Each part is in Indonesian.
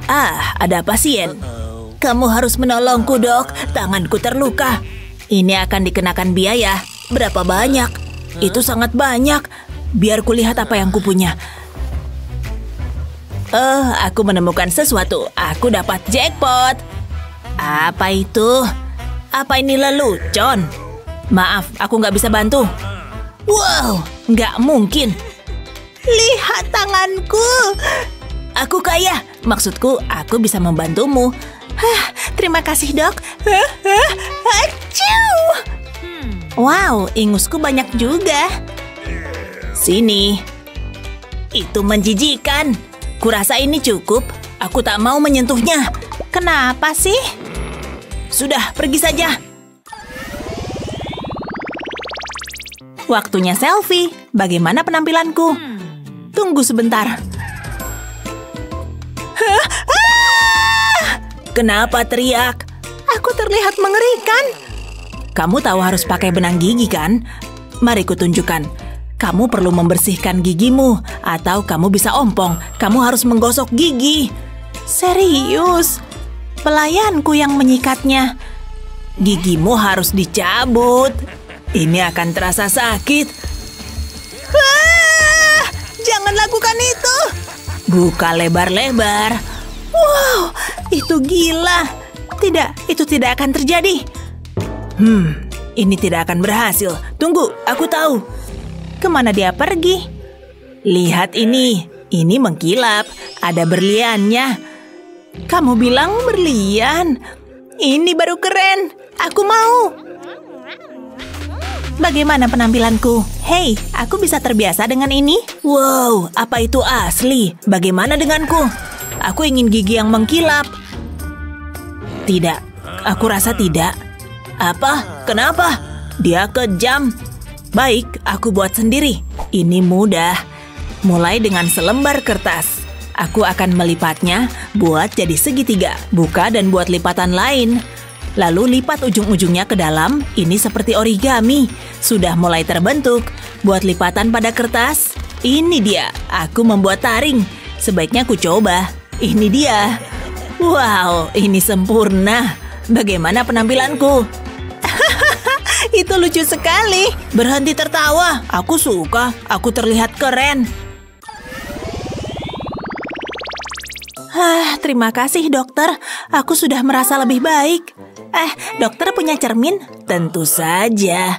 Ada pasien. Kamu harus menolongku, dok. Tanganku terluka. Ini akan dikenakan biaya. Berapa banyak? Itu sangat banyak. Biar kulihat apa yang kupunya. Aku menemukan sesuatu. Aku dapat jackpot. Apa itu? Apa ini lelucon? Maaf, aku nggak bisa bantu. Wow, nggak mungkin. Lihat tanganku. Aku kaya. Maksudku, aku bisa membantumu. Terima kasih, dok. Wow, ingusku banyak juga. Sini. Itu menjijikan. Kurasa ini cukup. Aku tak mau menyentuhnya. Kenapa sih? Sudah, pergi saja. Waktunya selfie. Bagaimana penampilanku? Tunggu sebentar. Kenapa teriak? Aku terlihat mengerikan. Kamu tahu harus pakai benang gigi, kan? Mari kutunjukkan. Kamu perlu membersihkan gigimu, atau kamu bisa ompong. Kamu harus menggosok gigi. Serius? Pelayanku yang menyikatnya. Gigimu harus dicabut. Ini akan terasa sakit. Jangan lakukan itu. Buka lebar-lebar. Wow, itu gila. Tidak, itu tidak akan terjadi. Ini tidak akan berhasil. Tunggu, aku tahu. Kemana dia pergi? Lihat ini. Ini mengkilap. Ada berliannya. Kamu bilang berlian? Ini baru keren. Aku mau. Bagaimana penampilanku? Hei, aku bisa terbiasa dengan ini? Wow, apa itu asli? Bagaimana denganku? Aku ingin gigi yang mengkilap. Tidak, aku rasa tidak. Apa? Kenapa? Dia kejam. Baik, aku buat sendiri. Ini mudah. Mulai dengan selembar kertas. Aku akan melipatnya, buat jadi segitiga. Buka dan buat lipatan lain. Lalu lipat ujung-ujungnya ke dalam. Ini seperti origami. Sudah mulai terbentuk. Buat lipatan pada kertas. Ini dia. Aku membuat taring. Sebaiknya aku coba. Ini dia. Wow, ini sempurna. Bagaimana penampilanku? Itu lucu sekali. Berhenti tertawa. Aku suka. Aku terlihat keren. Terima kasih, dokter. Aku sudah merasa lebih baik. Dokter punya cermin? Tentu saja.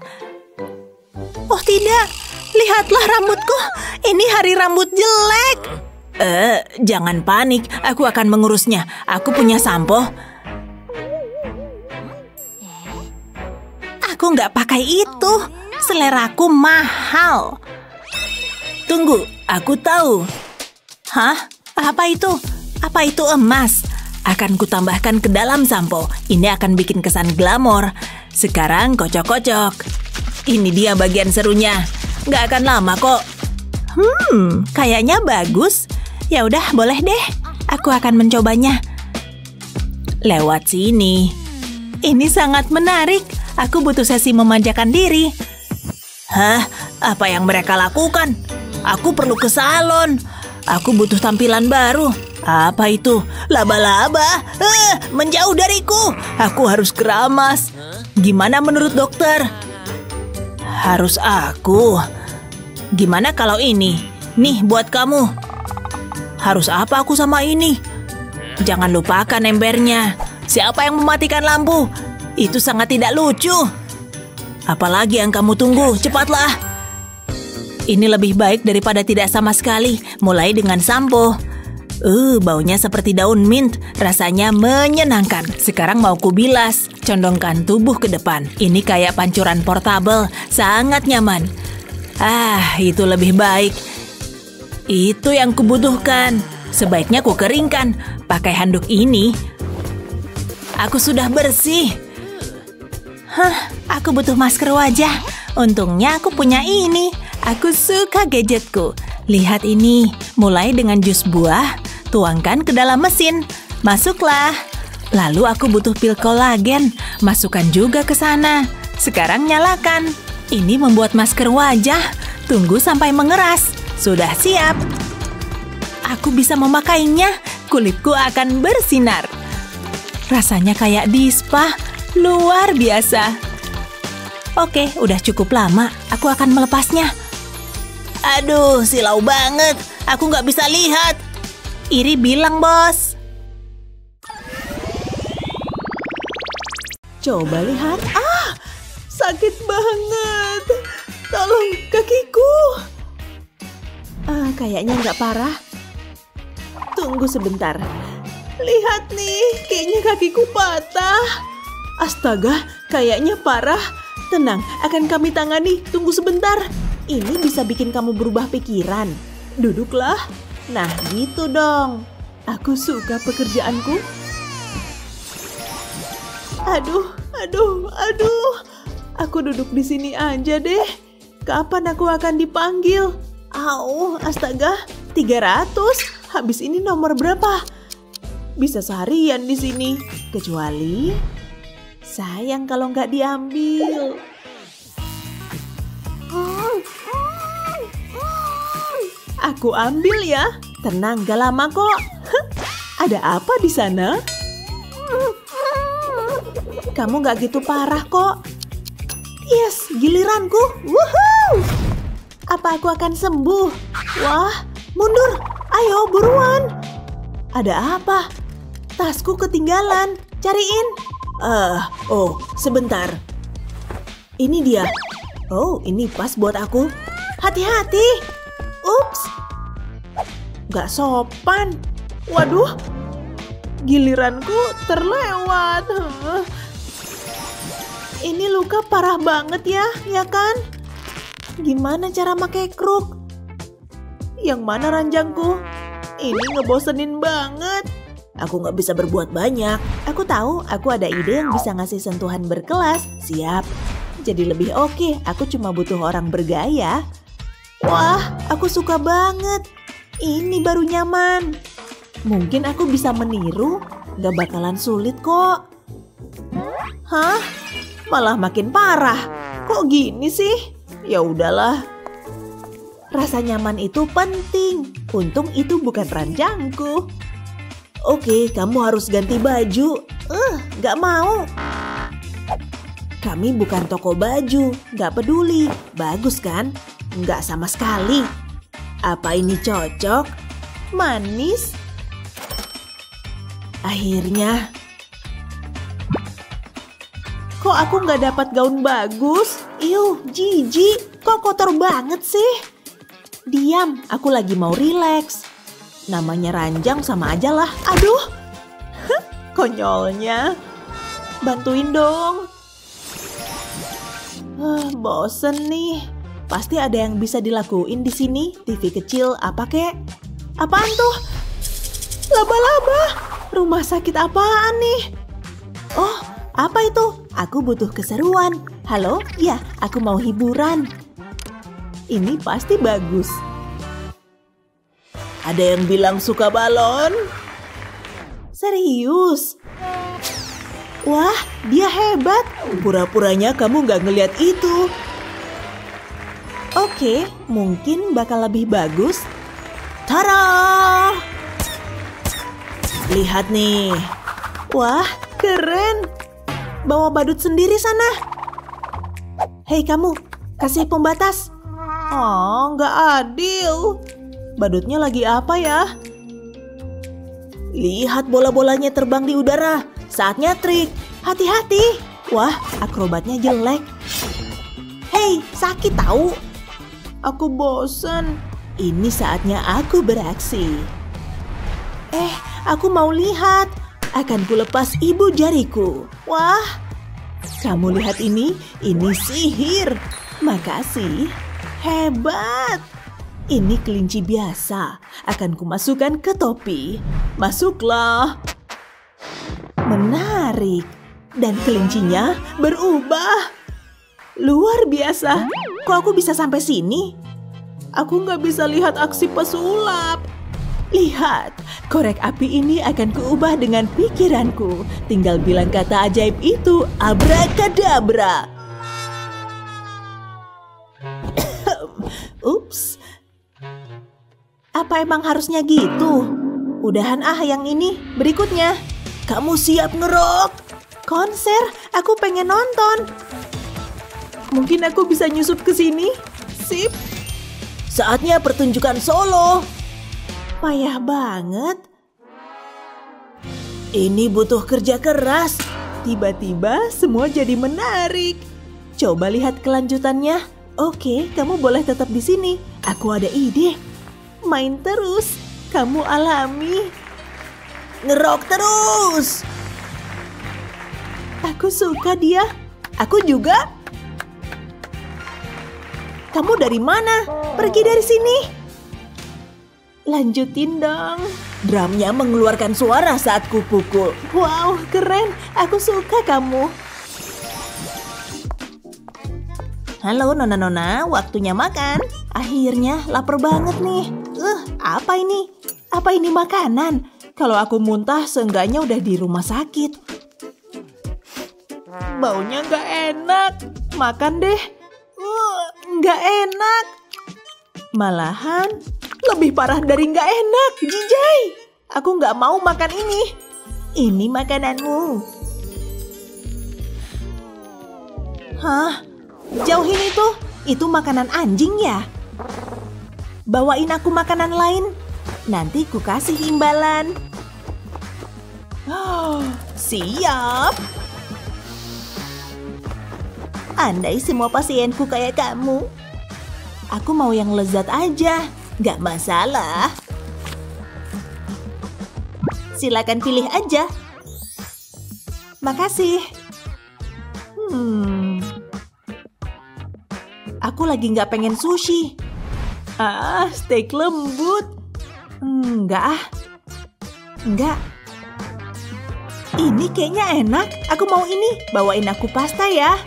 Oh tidak, lihatlah rambutku. Ini hari rambut jelek. Jangan panik. Aku akan mengurusnya. Aku punya sampo. Aku nggak pakai itu. Seleraku mahal. Tunggu, aku tahu. Hah? Apa itu? Apa itu emas? Akan kutambahkan ke dalam sampo. Ini akan bikin kesan glamor. Sekarang kocok-kocok. Ini dia bagian serunya. Nggak akan lama kok. Kayaknya bagus. Ya udah, boleh deh. Aku akan mencobanya. Lewat sini. Ini sangat menarik. Aku butuh sesi memanjakan diri. Hah? Apa yang mereka lakukan? Aku perlu ke salon. Aku butuh tampilan baru. Apa itu? Laba-laba? Menjauh dariku. Aku harus keramas. Gimana menurut dokter? Harus aku. Gimana kalau ini? Nih buat kamu. Harus apa aku sama ini? Jangan lupakan embernya. Siapa yang mematikan lampu? Itu sangat tidak lucu. Apalagi yang kamu tunggu? Cepatlah. Ini lebih baik daripada tidak sama sekali. Mulai dengan sampo. Baunya seperti daun mint. Rasanya menyenangkan. Sekarang mau kubilas. Condongkan tubuh ke depan. Ini kayak pancuran portabel. Sangat nyaman. Itu lebih baik. Itu yang kubutuhkan. Sebaiknya kukeringkan. Pakai handuk ini. Aku sudah bersih. Aku butuh masker wajah. Untungnya aku punya ini. Aku suka gadgetku. Lihat ini. Mulai dengan jus buah. Tuangkan ke dalam mesin. Masuklah. Lalu aku butuh pil kolagen. Masukkan juga ke sana. Sekarang nyalakan. Ini membuat masker wajah. Tunggu sampai mengeras. Sudah siap. Aku bisa memakainya. kulitku akan bersinar. Rasanya kayak di spa, luar biasa. Oke, udah cukup lama. Aku akan melepasnya. Aduh, silau banget. Aku nggak bisa lihat. Iri bilang, bos. Coba lihat. Ah, sakit banget. Tolong, kakiku. Kayaknya nggak parah. Tunggu sebentar. Lihat nih, kayaknya kakiku patah. Astaga, kayaknya parah. Tenang, akan kami tangani. Tunggu sebentar. Ini bisa bikin kamu berubah pikiran. Duduklah. Nah, gitu dong. Aku suka pekerjaanku. Aduh. Aku duduk di sini aja deh. Kapan aku akan dipanggil? Au, astaga, 300. Habis ini nomor berapa? Bisa seharian di sini. Kecuali sayang kalau nggak diambil. Aku ambil ya. Tenang, gak lama kok. Ada apa di sana? Kamu nggak gitu parah kok. Yes, giliranku. Woohoo! Apa aku akan sembuh? Wah, mundur. Ayo, buruan. Ada apa? Tasku ketinggalan. Cariin. Oh, sebentar. Ini dia. Oh, ini pas buat aku. Hati-hati. Ups. Gak sopan. Waduh. Giliranku terlewat. Ini luka parah banget ya kan? Gimana cara pakai kruk? Yang mana ranjangku? Ini ngebosenin banget. Aku nggak bisa berbuat banyak. Aku tahu, aku ada ide yang bisa ngasih sentuhan berkelas. Siap. Jadi lebih oke. Aku cuma butuh orang bergaya. Wah, aku suka banget. Ini baru nyaman. Mungkin aku bisa meniru. Nggak bakalan sulit kok. Hah? Malah makin parah. Kok gini sih? Ya udahlah. Rasa nyaman itu penting. Untung itu bukan ranjangku. Oke, kamu harus ganti baju. Gak mau. Kami bukan toko baju. Gak peduli. Bagus kan? Gak sama sekali. Apa ini cocok? Manis? Akhirnya. Kok aku nggak dapat gaun bagus? Iyuh, jijik. Kok kotor banget sih? Diam, aku lagi mau rileks. Namanya ranjang sama aja lah. Aduh, konyolnya. Bantuin dong. Bosen nih. Pasti ada yang bisa dilakuin di sini. TV kecil apa kek? Apaan tuh? Laba-laba. Rumah sakit apaan nih? Oh, apa itu? Aku butuh keseruan. Halo? Ya, aku mau hiburan. Ini pasti bagus. Ada yang bilang suka balon? Serius? Wah, dia hebat. Pura-puranya kamu nggak ngeliat itu. Oke, mungkin bakal lebih bagus. Tada! Lihat nih. Wah, keren. Bawa badut sendiri sana. Hei kamu, kasih pembatas. Oh, nggak adil. Badutnya lagi apa ya? Lihat bola-bolanya terbang di udara. Saatnya trik. Hati-hati. Wah, akrobatnya jelek. Hei, sakit tahu. Aku bosan. Ini saatnya aku beraksi. Aku mau lihat. Akan kulepas ibu jariku. Wah, kamu lihat ini sihir. Makasih. Hebat. Ini kelinci biasa. Akan kumasukkan ke topi. Masuklah. Menarik. Dan kelincinya berubah. Luar biasa. Kok aku bisa sampai sini? Aku nggak bisa lihat aksi pesulap. Lihat, korek api ini akan kuubah dengan pikiranku. Tinggal bilang kata ajaib itu, abrakadabra. Ups. Apa emang harusnya gitu? Udahan yang ini. Berikutnya. Kamu siap ngerok? Konser, aku pengen nonton. Mungkin aku bisa nyusup ke sini. Sip. Saatnya pertunjukan solo. Payah banget. Ini butuh kerja keras. Tiba-tiba semua jadi menarik. Coba lihat kelanjutannya. Oke, kamu boleh tetap di sini. Aku ada ide. Main terus. Kamu alami. Ngerok terus. Aku suka dia. Aku juga. Kamu dari mana? Pergi dari sini. Lanjutin dong. Drumnya mengeluarkan suara saat kupukul. Wow, keren. Aku suka kamu. Halo nona-nona, waktunya makan. Akhirnya lapar banget nih. Apa ini? Apa ini makanan? Kalau aku muntah, seenggaknya udah di rumah sakit. Baunya nggak enak. Makan deh. Nggak enak. Malahan, lebih parah dari nggak enak. Jijai. Aku nggak mau makan ini. Ini makananmu. Hah? Jauhin itu. Itu makanan anjing ya? Bawain aku makanan lain. Nanti ku kasih imbalan. Siap. Andai semua pasienku kayak kamu. Aku mau yang lezat aja. Gak masalah. Silakan pilih aja. Makasih. Aku lagi gak pengen sushi. Steak lembut. Enggak. Ini kayaknya enak. Aku mau ini. Bawain aku pasta ya.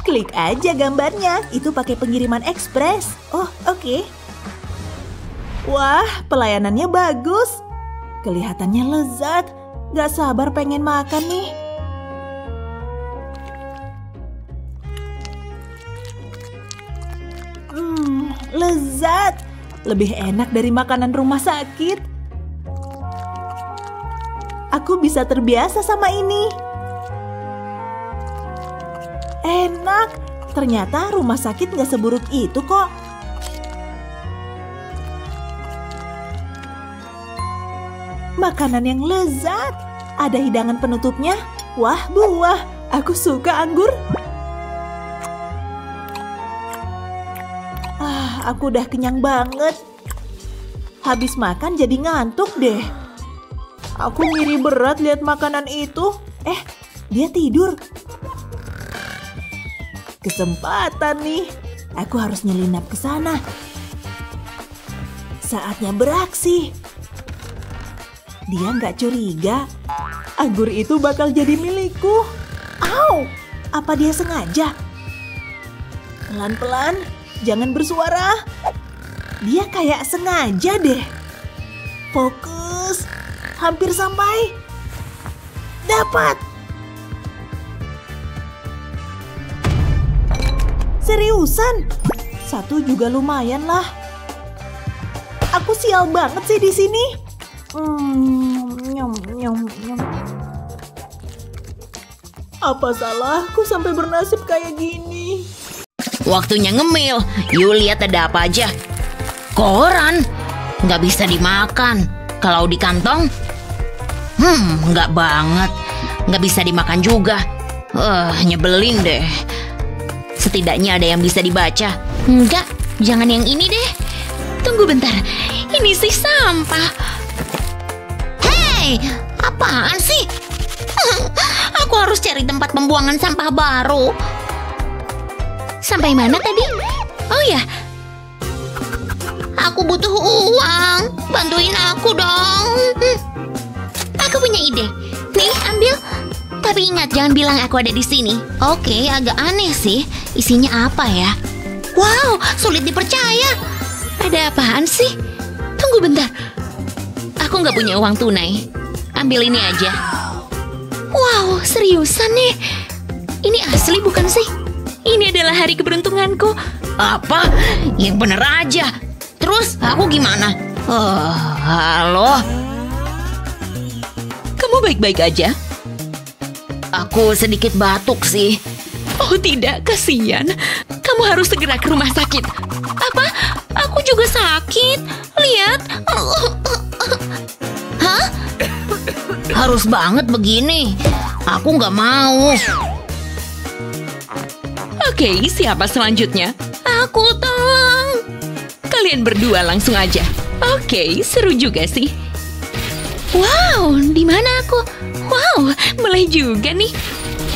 Klik aja gambarnya. Itu pakai pengiriman ekspres. Oh, oke. Wah, pelayanannya bagus. Kelihatannya lezat. Gak sabar pengen makan nih. Lezat. Lebih enak dari makanan rumah sakit. Aku bisa terbiasa sama ini. Enak. Ternyata rumah sakit gak seburuk itu kok. Makanan yang lezat. Ada hidangan penutupnya. Wah, buah. Aku suka anggur. Aku udah kenyang banget. Habis makan jadi ngantuk deh. Aku ngiri berat lihat makanan itu. Dia tidur. Kesempatan nih. Aku harus nyelinap ke sana. Saatnya beraksi. Dia nggak curiga. Anggur itu bakal jadi milikku. Au! Apa dia sengaja? Pelan-pelan. Jangan bersuara. Dia kayak sengaja deh. Fokus. Hampir sampai. Dapat. Seriusan? Satu juga lumayan lah. Aku sial banget sih di sini. Apa salahku sampai bernasib kayak gini? Waktunya ngemil. Yuk lihat ada apa aja. Koran. Nggak bisa dimakan. Kalau di kantong. Nggak banget. Nggak bisa dimakan juga. Nyebelin deh. Setidaknya ada yang bisa dibaca. Enggak, jangan yang ini deh. Tunggu bentar. Ini sih sampah. Hei, apaan sih? Aku harus cari tempat pembuangan sampah baru. Sampai mana tadi? Oh ya. Aku butuh uang. Bantuin aku dong. Aku punya ide. Nih, ambil. Tapi ingat, jangan bilang aku ada di sini. Oke, agak aneh sih. Isinya apa ya? Wow, sulit dipercaya. Ada apaan sih? Tunggu bentar. Aku nggak punya uang tunai. Ambil ini aja. Wow, seriusan nih. Ini asli bukan sih? Ini adalah hari keberuntunganku. Apa? Yang bener aja. Terus aku gimana? Halo? Kamu baik-baik aja? Aku sedikit batuk sih. Oh tidak, kasihan. Kamu harus segera ke rumah sakit. Apa? Aku juga sakit. Lihat. Hah? Harus banget begini. Aku nggak mau. Oke, siapa selanjutnya? Aku, tolong. Kalian berdua langsung aja. Oke, seru juga sih. Wow, di mana aku? Wow, mulai juga nih.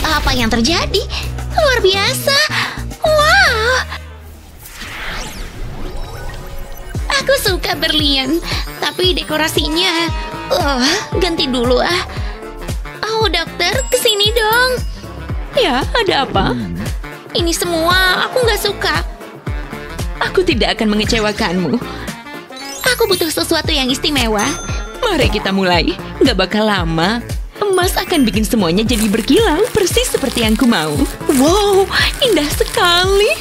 Apa yang terjadi? Luar biasa. Wow. Aku suka berlian, tapi dekorasinya... ganti dulu ah. Oh, dokter, kesini dong. Ya, ada apa? Ini semua aku nggak suka. Aku tidak akan mengecewakanmu. Aku butuh sesuatu yang istimewa. Mari kita mulai. Gak bakal lama. Emas akan bikin semuanya jadi berkilau persis seperti yang ku mau. Wow, indah sekali.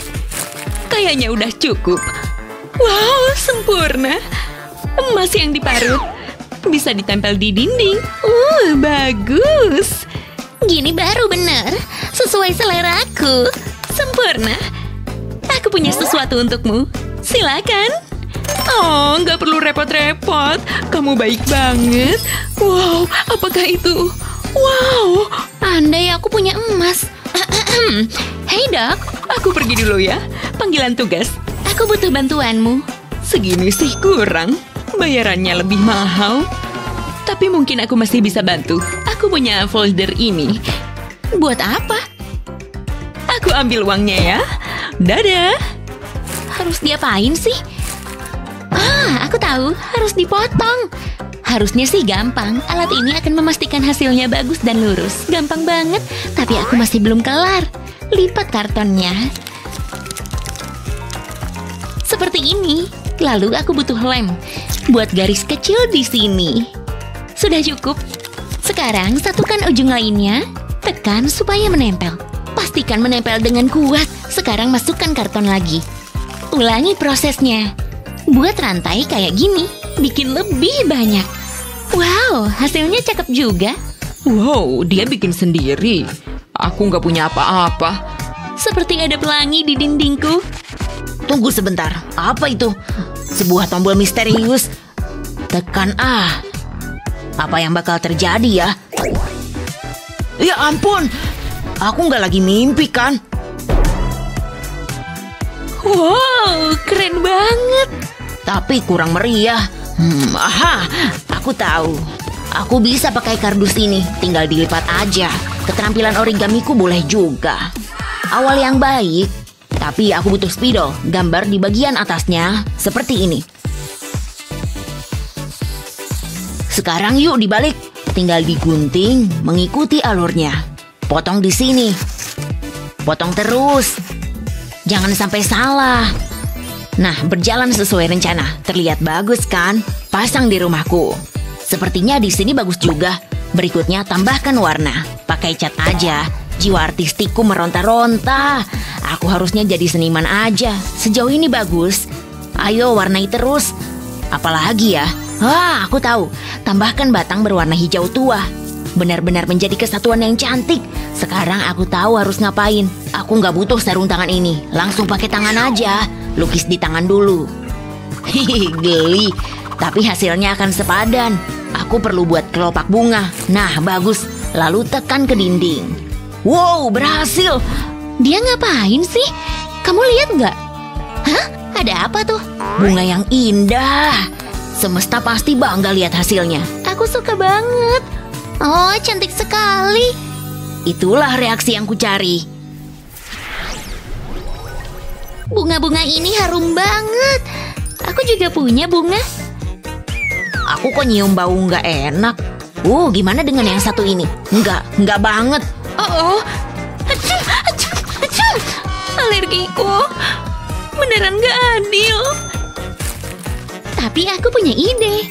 Kayaknya udah cukup. Wow, sempurna. Emas yang diparut. Bisa ditempel di dinding. Bagus. Gini baru bener. Sesuai seleraku. Sempurna. Aku punya sesuatu untukmu. Silakan. Oh, nggak perlu repot-repot. Kamu baik banget. Wow, apakah itu? Wow, Andai aku punya emas. Hei Dok, aku pergi dulu ya. Panggilan tugas. Aku butuh bantuanmu. Segini sih kurang. Bayarannya lebih mahal. Tapi mungkin aku masih bisa bantu. Aku punya folder ini. Buat apa? Aku ambil uangnya ya. Dadah. Harus diapain sih? Aku tahu. Harus dipotong. Harusnya sih gampang. Alat ini akan memastikan hasilnya bagus dan lurus. Gampang banget. Tapi aku masih belum kelar. Lipat kartonnya. Seperti ini. Lalu aku butuh lem. Buat garis kecil di sini. Sudah cukup. Sekarang satukan ujung lainnya. Tekan supaya menempel. Pastikan menempel dengan kuat. Sekarang masukkan karton lagi. Ulangi prosesnya. Buat rantai kayak gini. Bikin lebih banyak. Wow, hasilnya cakep juga. Wow, dia bikin sendiri. Aku nggak punya apa-apa. Seperti ada pelangi di dindingku. Tunggu sebentar. Apa itu? Sebuah tombol misterius. Tekan A. Apa yang bakal terjadi ya? Ya ampun. Aku nggak lagi mimpi kan? Wow, keren banget. Tapi kurang meriah. Aha, aku tahu. Aku bisa pakai kardus ini. Tinggal dilipat aja. Keterampilan origamiku boleh juga. Awal yang baik. Tapi aku butuh spidol. Gambar di bagian atasnya seperti ini. Sekarang yuk dibalik. Tinggal digunting mengikuti alurnya. Potong di sini. Potong terus. Jangan sampai salah. Nah, berjalan sesuai rencana. Terlihat bagus kan? Pasang di rumahku. Sepertinya di sini bagus juga. Berikutnya tambahkan warna. Pakai cat aja. Jiwa artistikku meronta-ronta. Aku harusnya jadi seniman aja. Sejauh ini bagus. Ayo warnai terus. Apalagi ya? Aku tahu. Tambahkan batang berwarna hijau tua. Benar-benar menjadi kesatuan yang cantik. Sekarang aku tahu harus ngapain. Aku nggak butuh sarung tangan ini. Langsung pakai tangan aja. Lukis di tangan dulu. Hihi, geli. Tapi hasilnya akan sepadan. Aku perlu buat kelopak bunga. Nah, bagus. Lalu tekan ke dinding. Wow, berhasil. Dia ngapain sih? Kamu lihat nggak? Hah? Ada apa tuh? Bunga yang indah. Semesta pasti bangga lihat hasilnya. Aku suka banget. Oh, cantik sekali. Itulah reaksi yang kucari. Bunga-bunga ini harum banget. Aku juga punya bunga. Aku kok nyium bau nggak enak. Gimana dengan yang satu ini? Nggak banget. Oh, acum, acum, acum. Alergiku. Beneran nggak adil. Tapi aku punya ide.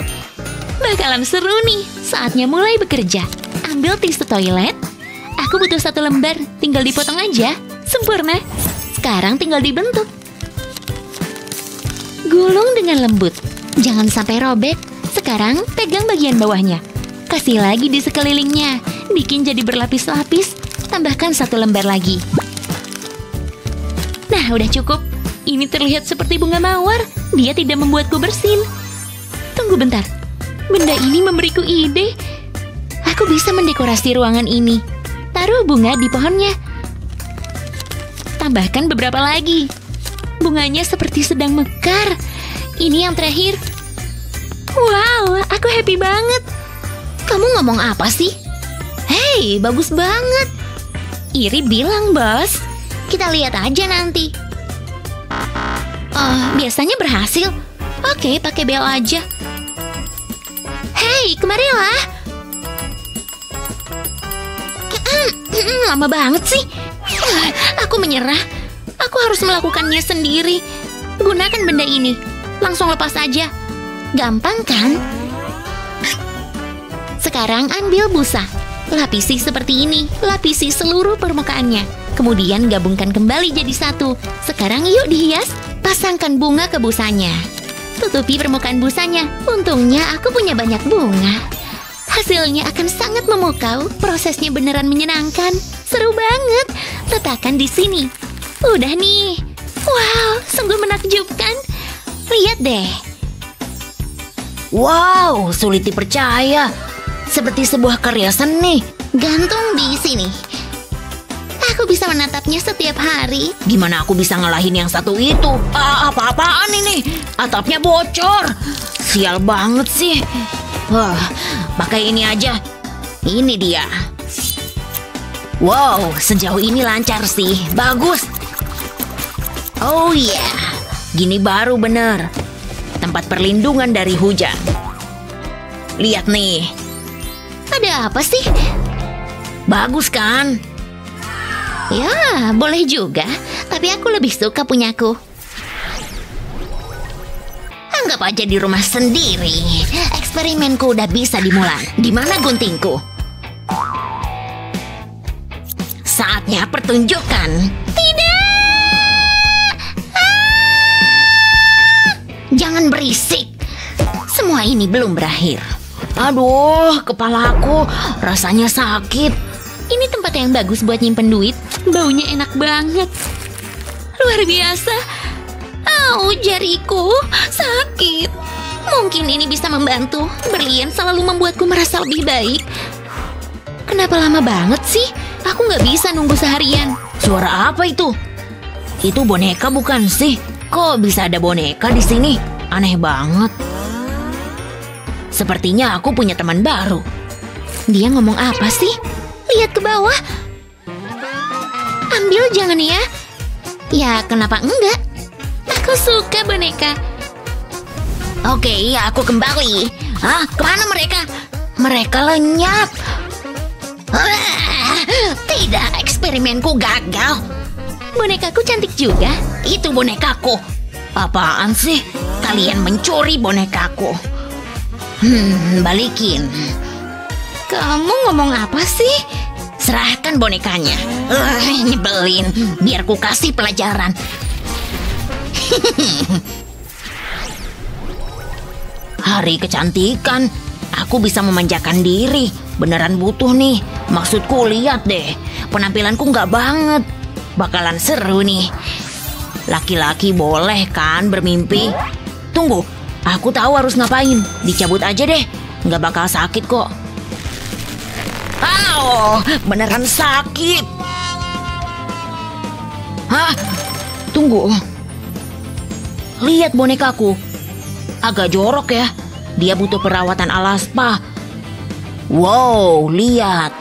Bakalan seru nih. Saatnya mulai bekerja. Ambil tisu toilet. Aku butuh 1 lembar. Tinggal dipotong aja. Sempurna. Sekarang tinggal dibentuk. Gulung dengan lembut. Jangan sampai robek. Sekarang pegang bagian bawahnya. Kasih lagi di sekelilingnya. Bikin jadi berlapis-lapis. Tambahkan 1 lembar lagi. Nah, udah cukup. Ini terlihat seperti bunga mawar. Dia tidak membuatku bersin. Tunggu bentar. Benda ini memberiku ide. Aku bisa mendekorasi ruangan ini. Taruh bunga di pohonnya. Tambahkan beberapa lagi. Bunganya seperti sedang mekar. Ini yang terakhir. Wow, aku happy banget. Kamu ngomong apa sih? Hei, bagus banget. Iri bilang, bos. Kita lihat aja nanti. Biasanya berhasil. Oke, pakai bel aja. Hei, kemarilah. Lama banget sih. Aku menyerah. Aku harus melakukannya sendiri. Gunakan benda ini. Langsung lepas aja. Gampang kan? Sekarang ambil busa. Lapisi seperti ini. Lapisi seluruh permukaannya. Kemudian gabungkan kembali jadi satu. Sekarang yuk dihias. Pasangkan bunga ke busanya. Tutupi permukaan busanya. Untungnya aku punya banyak bunga. Hasilnya akan sangat memukau. Prosesnya beneran menyenangkan. Seru banget. Letakkan di sini. Udah nih. Wow, sungguh menakjubkan. Lihat deh. Wow, sulit dipercaya. Seperti sebuah karya seni. Gantung di sini. Aku bisa menatapnya setiap hari. Gimana aku bisa ngalahin yang satu itu? Apa-apaan ini? Atapnya bocor. Sial banget sih. Wah, pakai ini aja. Ini dia. Wow, sejauh ini lancar sih. Bagus. Oh iya, gini baru bener. Tempat perlindungan dari hujan. Lihat nih. Ada apa sih? Bagus kan? Ya, boleh juga. Tapi aku lebih suka punyaku. Anggap aja di rumah sendiri. Eksperimenku udah bisa dimulai. Di mana guntingku? Saatnya pertunjukan. Jangan berisik. Semua ini belum berakhir. Aduh, kepalaku rasanya sakit. Ini tempat yang bagus buat nyimpen duit. Baunya enak banget. Luar biasa. Au, jariku sakit. Mungkin ini bisa membantu. Berlian selalu membuatku merasa lebih baik. Kenapa lama banget sih? Aku nggak bisa nunggu seharian. Suara apa itu? Itu boneka bukan sih? Kok bisa ada boneka di sini? Aneh banget. Sepertinya aku punya teman baru. Dia ngomong apa sih? Lihat ke bawah. Ambil jangan ya. Ya, kenapa enggak? Aku suka boneka. Oke, aku kembali. Hah? Kemana mereka? Mereka lenyap. Tidak, eksperimenku gagal. Bonekaku cantik juga. Itu bonekaku. Apaan sih? Kalian mencuri bonekaku. Balikin. Kamu ngomong apa sih? Serahkan bonekanya. Nyebelin. Biar ku kasih pelajaran. Hari kecantikan. Aku bisa memanjakan diri. Beneran butuh nih. Maksudku lihat deh. Penampilanku nggak banget. Bakalan seru nih. Laki-laki boleh kan bermimpi? Tunggu, aku tahu harus ngapain. Dicabut aja deh. Nggak bakal sakit kok. Au, beneran sakit. Hah? Tunggu. Lihat bonekaku. Agak jorok ya. Dia butuh perawatan ala spa. Wow, lihat.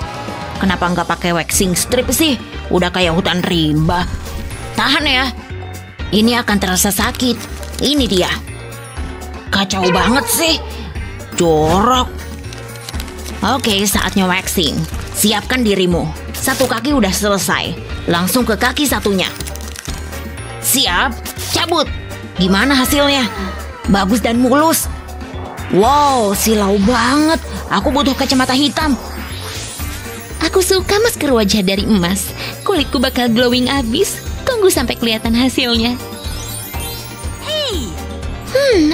Kenapa nggak pakai waxing strip sih? Udah kayak hutan rimba. Tahan ya. Ini akan terasa sakit. Ini dia. Kacau banget sih. Jorok. Oke, saatnya waxing. Siapkan dirimu. Satu kaki udah selesai. Langsung ke kaki satunya. Siap. Cabut. Gimana hasilnya? Bagus dan mulus. Wow, silau banget. Aku butuh kacamata hitam. Aku suka masker wajah dari emas. Kulitku bakal glowing abis. Tunggu sampai kelihatan hasilnya. Hei,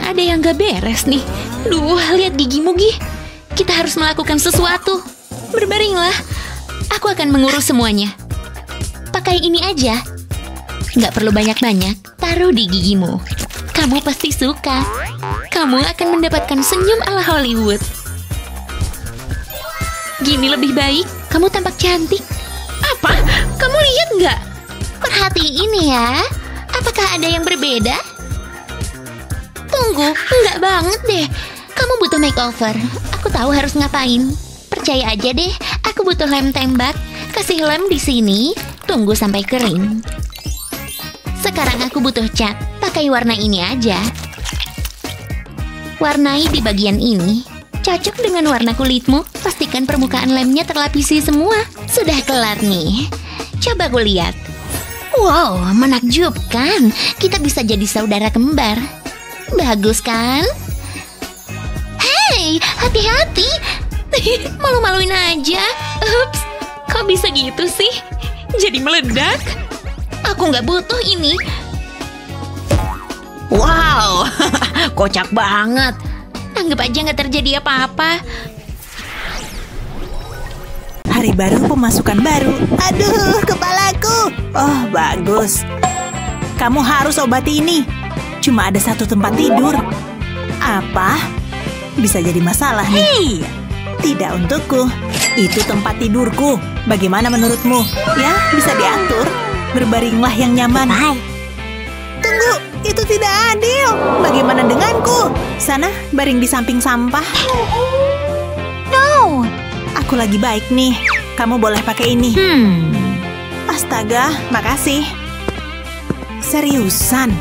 Ada yang gak beres nih. Duh, lihat gigimu, Gi. Kita harus melakukan sesuatu. Berbaringlah. Aku akan mengurus semuanya. Pakai ini aja. Gak perlu banyak-banyak. Taruh di gigimu. Kamu pasti suka. Kamu akan mendapatkan senyum ala Hollywood. Gini lebih baik. Kamu tampak cantik. Apa? Kamu lihat nggak? Perhatiin ya. Apakah ada yang berbeda? Tunggu, enggak banget deh. Kamu butuh makeover. Aku tahu harus ngapain. Percaya aja deh, aku butuh lem tembak. Kasih lem di sini. Tunggu sampai kering. Sekarang aku butuh cat. Pakai warna ini aja. Warnai di bagian ini. Cocok dengan warna kulitmu. Pastikan permukaan lemnya terlapisi semua. Sudah kelar nih. Coba aku lihat. Wow, menakjubkan. Kita bisa jadi saudara kembar. Bagus kan? Hei, hati-hati. Malu-maluin aja. Ups, kok bisa gitu sih? Jadi meledak. Aku nggak butuh ini. Wow, kocak banget. Anggap aja nggak terjadi apa-apa. Hari baru, pemasukan baru. Aduh, kepalaku. Oh, bagus. Kamu harus obati ini. Cuma ada satu tempat tidur. Apa? Bisa jadi masalah nih. Hei! Tidak untukku. Itu tempat tidurku. Bagaimana menurutmu? Ya, bisa diatur. Berbaringlah yang nyaman. Hai. Tunggu, itu tidak adil. Bagaimana denganku? Sana, baring di samping sampah. No. Aku lagi baik nih. Kamu boleh pakai ini. Astaga, makasih. Seriusan?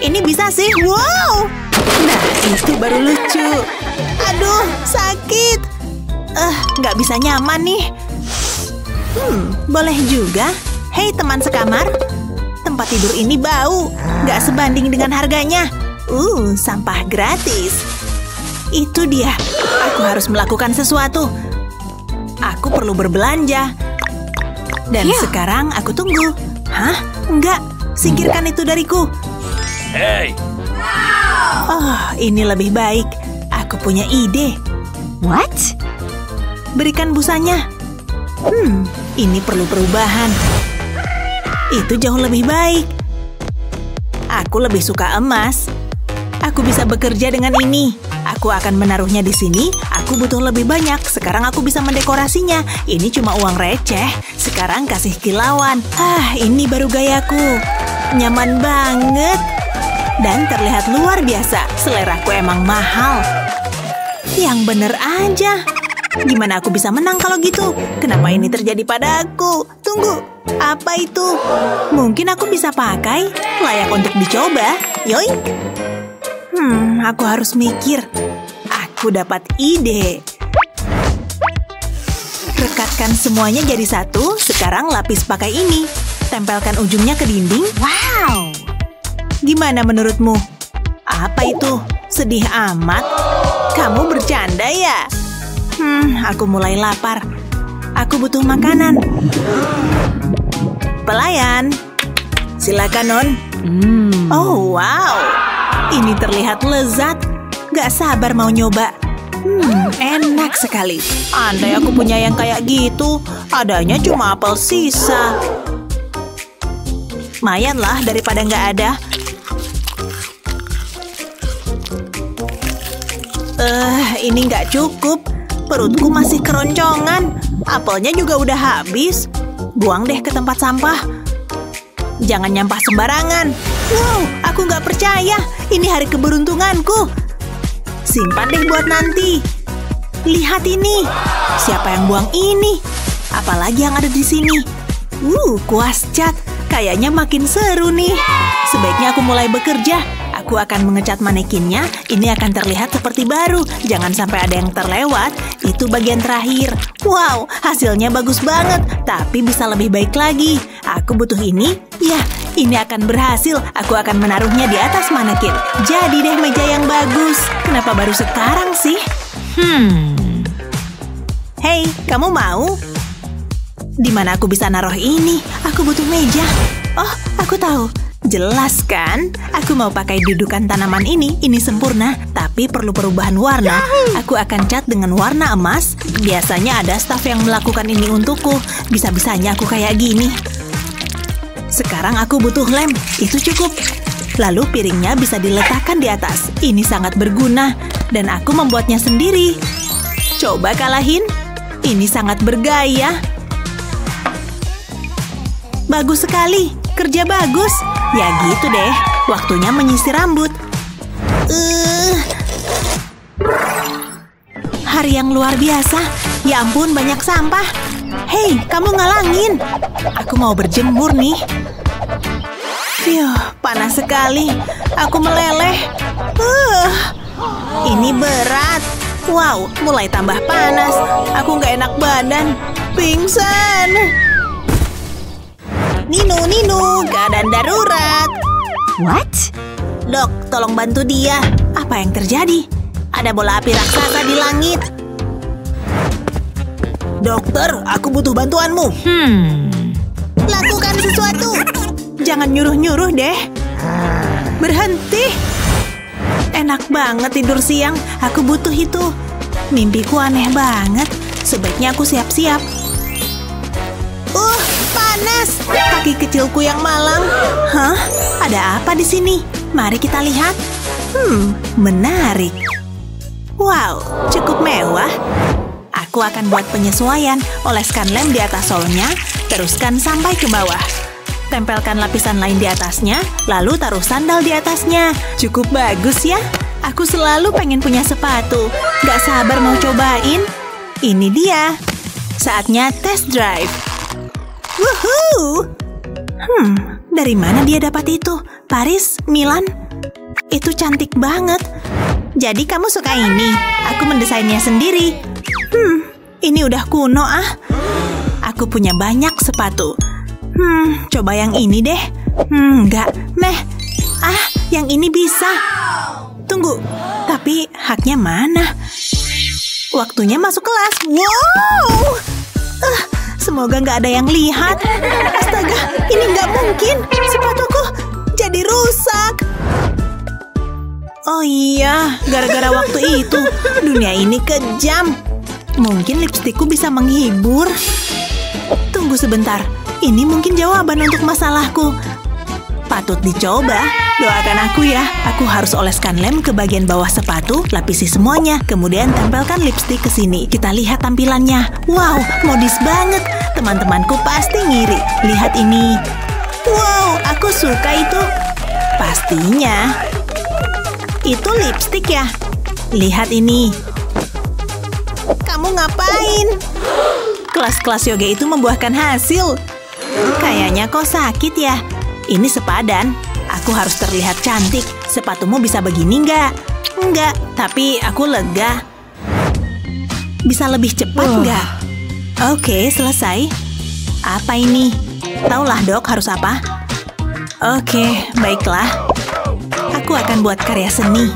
Ini bisa sih? Wow! Nah, itu baru lucu. Aduh, sakit. Nggak bisa nyaman nih. Boleh juga. Hei teman sekamar. Tempat tidur ini bau. Nggak sebanding dengan harganya. Sampah gratis. Itu dia. Aku harus melakukan sesuatu. Aku perlu berbelanja. Dan sekarang aku tunggu. Hah? Enggak. Singkirkan itu dariku. Hey. Oh, ini lebih baik. Aku punya ide. What? Berikan busanya. Ini perlu perubahan. Itu jauh lebih baik. Aku lebih suka emas. Aku bisa bekerja dengan ini. Aku akan menaruhnya di sini. Aku butuh lebih banyak. Sekarang aku bisa mendekorasinya. Ini cuma uang receh. Sekarang kasih kilauan. Ini baru gayaku. Nyaman banget. Dan terlihat luar biasa. Seleraku emang mahal. Yang bener aja. Gimana aku bisa menang kalau gitu? Kenapa ini terjadi padaku? Tunggu, apa itu? Mungkin aku bisa pakai. Layak untuk dicoba. Yoink. Aku harus mikir. Aku dapat ide. Rekatkan semuanya jadi satu. Sekarang lapis pakai ini. Tempelkan ujungnya ke dinding. Wow. Gimana menurutmu? Apa itu? Sedih amat? Kamu bercanda ya? Aku mulai lapar. Aku butuh makanan. Pelayan. Silakan, Non. Oh, wow. Ini terlihat lezat. Gak sabar mau nyoba. Enak sekali. Andai aku punya yang kayak gitu. Adanya cuma apel sisa. Lumayan lah daripada nggak ada. Ini nggak cukup. Perutku masih keroncongan. Apelnya juga udah habis. Buang deh ke tempat sampah. Jangan nyampah sembarangan. Wow, aku nggak percaya. Ini hari keberuntunganku. Simpan deh buat nanti. Lihat ini. Siapa yang buang ini? Apalagi yang ada di sini? Kuas cat. Kayaknya makin seru nih. Sebaiknya aku mulai bekerja. Aku akan mengecat manekinnya. Ini akan terlihat seperti baru. Jangan sampai ada yang terlewat. Itu bagian terakhir. Wow, hasilnya bagus banget. Tapi bisa lebih baik lagi. Aku butuh ini. Ya, ini akan berhasil. Aku akan menaruhnya di atas manekin. Jadi deh meja yang bagus. Kenapa baru sekarang sih? Hei, kamu mau? Di mana aku bisa naruh ini? Aku butuh meja. Oh, aku tahu. Jelas kan? Aku mau pakai dudukan tanaman ini sempurna. Tapi perlu perubahan warna. Aku akan cat dengan warna emas. Biasanya ada staf yang melakukan ini untukku. Bisa-bisanya aku kayak gini. Sekarang aku butuh lem. Itu cukup. Lalu piringnya bisa diletakkan di atas. Ini sangat berguna. Dan aku membuatnya sendiri. Coba kalahin. Ini sangat bergaya. Bagus sekali. Kerja bagus. Ya gitu deh. Waktunya menyisir rambut. Hari yang luar biasa. Ya ampun, banyak sampah. Hei, kamu ngalangin. Aku mau berjemur nih. Panas sekali. Aku meleleh. Ini berat. Wow, mulai tambah panas. Aku nggak enak badan. Pingsan. Ninu, keadaan darurat. What? Dok, tolong bantu dia. Apa yang terjadi? Ada bola api raksasa di langit. Dokter, aku butuh bantuanmu. Lakukan sesuatu. Jangan nyuruh-nyuruh deh. Berhenti. Enak banget tidur siang. Aku butuh itu. Mimpiku aneh banget. Sebaiknya aku siap-siap. Panas. Kaki kecilku yang malang. Hah? Ada apa di sini? Mari kita lihat. Menarik. Wow, cukup mewah. Aku akan buat penyesuaian. Oleskan lem di atas solnya, teruskan sampai ke bawah. Tempelkan lapisan lain di atasnya, lalu taruh sandal di atasnya. Cukup bagus ya? Aku selalu pengen punya sepatu. Gak sabar mau cobain. Ini dia. Saatnya test drive. Woohoo! Dari mana dia dapat itu? Paris? Milan? Itu cantik banget. Jadi kamu suka ini? Aku mendesainnya sendiri. Ini udah kuno ah. Aku punya banyak sepatu. Coba yang ini deh. Enggak. Meh. Yang ini bisa. Tunggu. Tapi haknya mana? Waktunya masuk kelas. Wow! Semoga nggak ada yang lihat. Astaga, ini nggak mungkin. Sepatuku jadi rusak. Oh iya, gara-gara waktu itu. Dunia ini kejam. Mungkin lipstikku bisa menghibur. Tunggu sebentar. Ini mungkin jawaban untuk masalahku. Patut dicoba. Doakan aku ya. Aku harus oleskan lem ke bagian bawah sepatu, lapisi semuanya, kemudian tempelkan lipstik ke sini. Kita lihat tampilannya. Wow, modis banget. Teman-temanku pasti ngiri. Lihat ini. Wow, aku suka itu. Pastinya. Itu lipstik ya? Lihat ini. Kamu ngapain? Kelas-kelas yoga itu membuahkan hasil. Kayaknya kau sakit ya? Ini sepadan. Aku harus terlihat cantik. Sepatumu bisa begini nggak? Nggak, tapi aku lega. Bisa lebih cepat nggak? Oke, selesai. Apa ini? Taulah dok harus apa? Oke, baiklah. Aku akan buat karya seni.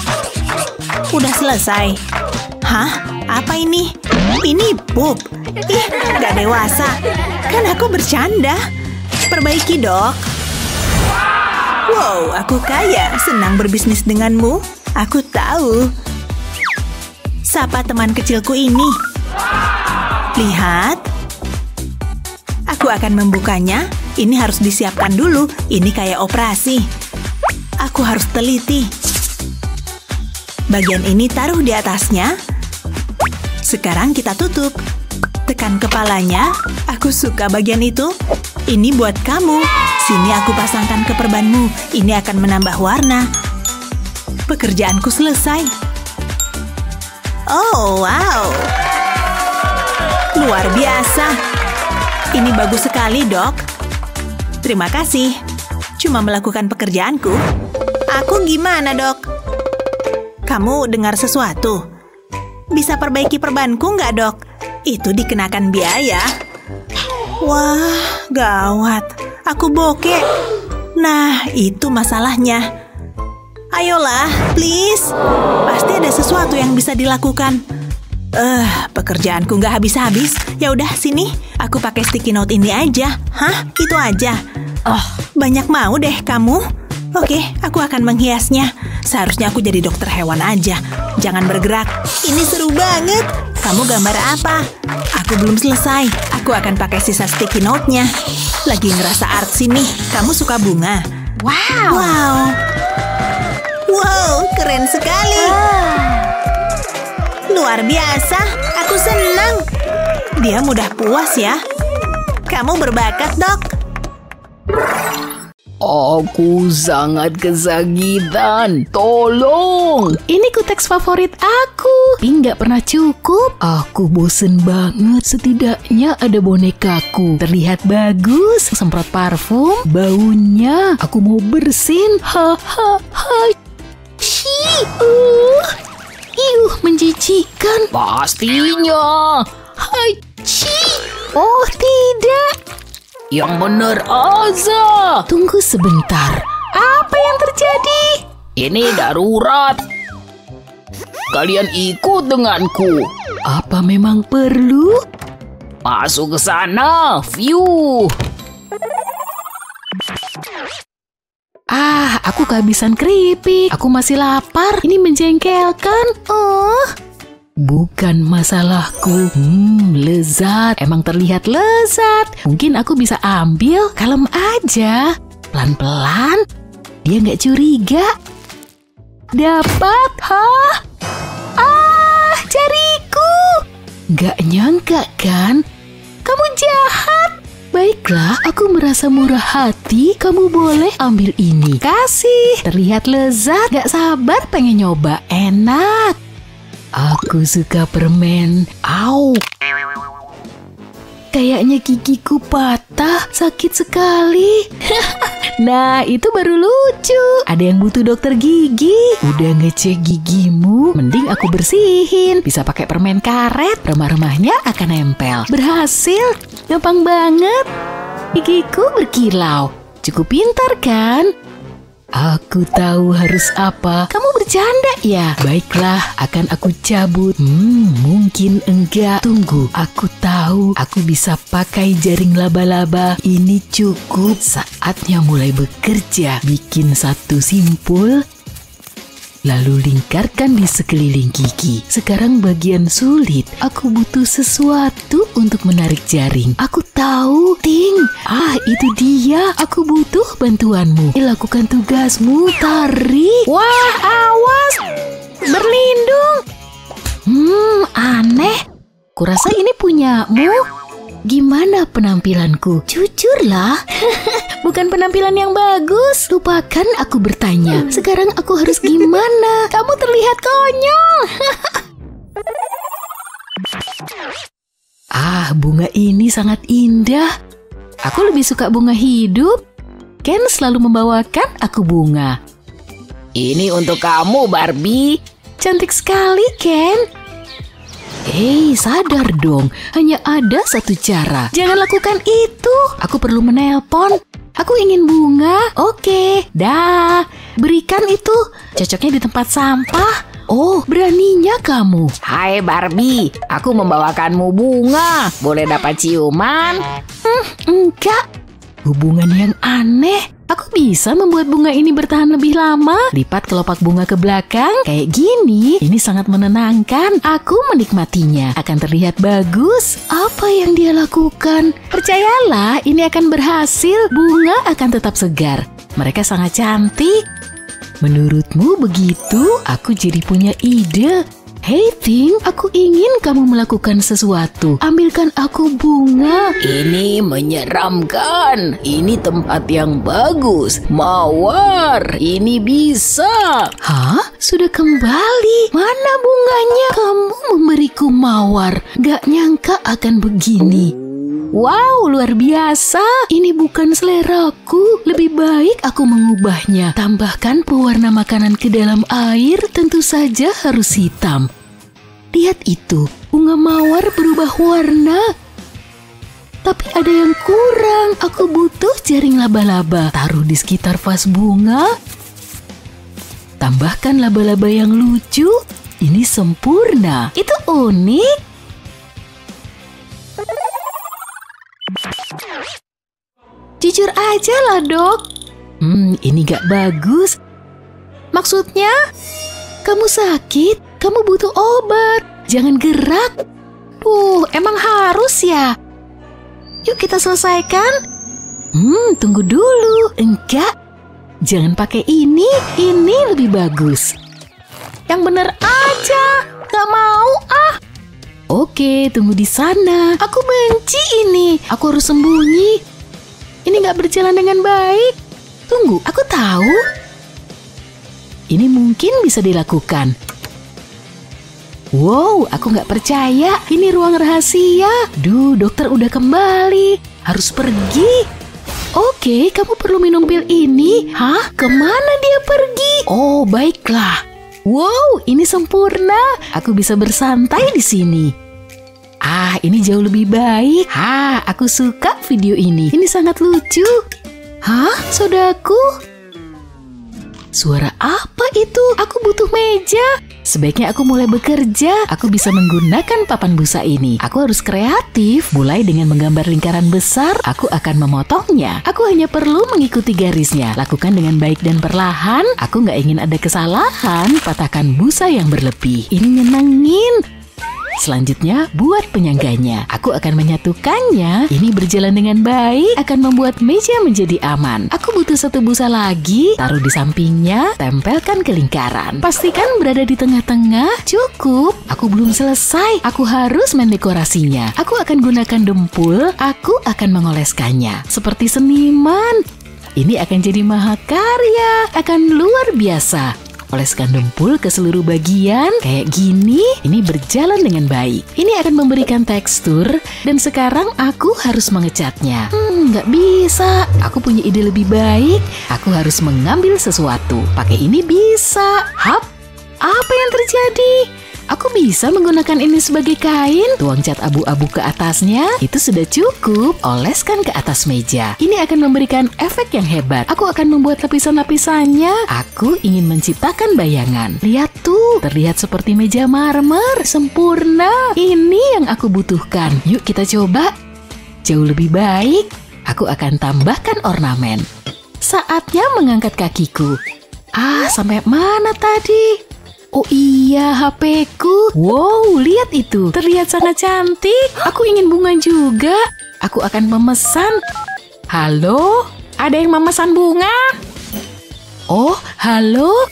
Udah selesai. Hah? Apa ini? Ini pup. Ih, nggak dewasa. Kan aku bercanda. Perbaiki dok. Wow, aku kaya. Senang berbisnis denganmu. Aku tahu. Sapa teman kecilku ini. Lihat. Aku akan membukanya. Ini harus disiapkan dulu. Ini kayak operasi. Aku harus teliti. Bagian ini taruh di atasnya. Sekarang kita tutup. Tekan kepalanya. Aku suka bagian itu. Ini buat kamu. Sini aku pasangkan ke perbanmu. Ini akan menambah warna. Pekerjaanku selesai. Oh, wow. Luar biasa. Ini bagus sekali, dok. Terima kasih. Cuma melakukan pekerjaanku. Aku gimana, dok? Kamu dengar sesuatu? Bisa perbaiki perbanku nggak, dok? Itu dikenakan biaya. Wah, gawat. Aku bokeh. Nah, itu masalahnya. Ayolah, please. Pasti ada sesuatu yang bisa dilakukan. Pekerjaanku nggak habis-habis. Ya udah, sini. Aku pakai sticky note ini aja. Hah? Itu aja. Banyak mau deh kamu. Oke, aku akan menghiasnya. Seharusnya aku jadi dokter hewan aja. Jangan bergerak. Ini seru banget. Kamu gambar apa? Aku belum selesai. Aku akan pakai sisa sticky note-nya. Lagi ngerasa artsy nih. Kamu suka bunga? Wow, keren sekali. Luar biasa. Aku senang. Dia mudah puas ya. Kamu berbakat, Dok. Aku sangat kesakitan. Tolong. Ini kuteks favorit aku. Tapi nggak pernah cukup. Aku bosen banget. Setidaknya ada bonekaku. Terlihat bagus. Semprot parfum. Baunya. Aku mau bersin. Menjijikan. Pastinya. Oh, tidak. Yang bener aja. Tunggu sebentar. Apa yang terjadi? Ini darurat. Kalian ikut denganku. Apa memang perlu? Masuk ke sana. View. Aku kehabisan keripik. Aku masih lapar. Ini menjengkelkan. Bukan masalahku. Lezat. Emang terlihat lezat. Mungkin aku bisa ambil. Kalem aja. Pelan-pelan. Dia nggak curiga. Dapat. Jariku. Nggak nyangka kan? Kamu jahat. Baiklah, aku merasa murah hati. Kamu boleh ambil ini. Kasih. Terlihat lezat. Nggak sabar pengen nyoba. Enak. Aku suka permen. Au. Kayaknya gigiku patah. Sakit sekali. Nah, itu baru lucu. Ada yang butuh dokter gigi. Udah ngecek gigimu, mending aku bersihin. Bisa pakai permen karet. Remah-remahnya akan nempel. Berhasil. Gampang banget. Gigiku berkilau. Cukup pintar kan? Aku tahu harus apa. Kamu bercanda ya? Baiklah, akan aku cabut. Mungkin enggak. Tunggu, aku tahu. Aku bisa pakai jaring laba-laba. Ini cukup. Saatnya mulai bekerja. Bikin satu simpul. Lalu lingkarkan di sekeliling gigi. Sekarang bagian sulit. Aku butuh sesuatu untuk menarik jaring. Aku tahu, Ting. Itu dia. Aku butuh bantuanmu. Lakukan tugasmu. Tarik. Wah, awas. Berlindung. Aneh. Kurasa ini punyamu. Gimana penampilanku? Jujurlah. Bukan penampilan yang bagus. Lupakan aku bertanya. Sekarang aku harus gimana? Kamu terlihat konyol. Bunga ini sangat indah. Aku lebih suka bunga hidup. Ken selalu membawakan aku bunga. Ini untuk kamu, Barbie. Cantik sekali, Ken. Sadar dong. Hanya ada satu cara. Jangan lakukan itu. Aku perlu menelpon. Aku ingin bunga. Oke, dah. Berikan itu. Cocoknya di tempat sampah. Oh, beraninya kamu. Hai Barbie, aku membawakanmu bunga. Boleh dapat ciuman? Enggak. Hubungan yang aneh. Aku bisa membuat bunga ini bertahan lebih lama. Lipat kelopak bunga ke belakang. Kayak gini. Ini sangat menenangkan. Aku menikmatinya. Akan terlihat bagus. Apa yang dia lakukan? Percayalah, ini akan berhasil. Bunga akan tetap segar. Mereka sangat cantik. Menurutmu begitu? Aku jadi punya ide. Hey Ting, aku ingin kamu melakukan sesuatu. Ambilkan aku bunga. Ini menyeramkan. Ini tempat yang bagus. Mawar, ini bisa. Sudah kembali. Mana bunganya? Kamu memberiku mawar. Gak nyangka akan begini. Wow, luar biasa. Ini bukan seleraku. Lebih baik aku mengubahnya. Tambahkan pewarna makanan ke dalam air. Tentu saja harus hitam. Lihat itu, bunga mawar berubah warna. Tapi ada yang kurang. Aku butuh jaring laba-laba. Taruh di sekitar vas bunga. Tambahkan laba-laba yang lucu. Ini sempurna. Itu unik. Jujur aja lah, Dok. Ini gak bagus. Maksudnya, kamu sakit, kamu butuh obat. Jangan gerak. Emang harus ya? Yuk kita selesaikan. Tunggu dulu. Enggak. Jangan pakai ini lebih bagus. Yang bener aja. Gak mau ah. Oke, tunggu di sana. Aku benci ini. Aku harus sembunyi. Ini gak berjalan dengan baik. Tunggu, aku tahu. Ini mungkin bisa dilakukan. Wow, aku gak percaya. Ini ruang rahasia. Dokter udah kembali. Harus pergi. Oke, kamu perlu minum pil ini. Hah? Kemana dia pergi? Oh, baiklah. Wow, ini sempurna. Aku bisa bersantai di sini. Ini jauh lebih baik. Aku suka video ini. Ini sangat lucu. Saudaraku? Suara apa itu? Aku butuh meja. Sebaiknya aku mulai bekerja. Aku bisa menggunakan papan busa ini. Aku harus kreatif. Mulai dengan menggambar lingkaran besar, aku akan memotongnya. Aku hanya perlu mengikuti garisnya. Lakukan dengan baik dan perlahan. Aku nggak ingin ada kesalahan. Patahkan busa yang berlebih. Ini nyenengin. Selanjutnya, buat penyangganya. Aku akan menyatukannya. Ini berjalan dengan baik, akan membuat meja menjadi aman. Aku butuh satu busa lagi. Taruh di sampingnya, tempelkan ke lingkaran. Pastikan berada di tengah-tengah. Cukup. Aku belum selesai. Aku harus mendekorasinya. Aku akan gunakan dempul. Aku akan mengoleskannya. Seperti seniman. Ini akan jadi mahakarya. Akan luar biasa. Oleskan dempul ke seluruh bagian, kayak gini. Ini berjalan dengan baik. Ini akan memberikan tekstur, dan sekarang aku harus mengecatnya. Nggak bisa. Aku punya ide lebih baik. Aku harus mengambil sesuatu. Pakai ini bisa. Apa yang terjadi? Aku bisa menggunakan ini sebagai kain. Tuang cat abu-abu ke atasnya. Itu sudah cukup. Oleskan ke atas meja. Ini akan memberikan efek yang hebat. Aku akan membuat lapisan-lapisannya. Aku ingin menciptakan bayangan. Lihat tuh, terlihat seperti meja marmer. Sempurna. Ini yang aku butuhkan. Yuk kita coba. Jauh lebih baik. Aku akan tambahkan ornamen. Saatnya mengangkat kakiku. Sampai mana tadi? Oh iya, HP-ku. Wow, lihat itu. Terlihat sangat cantik. Aku ingin bunga juga. Aku akan memesan. Halo? Ada yang memesan bunga? Oh, halo?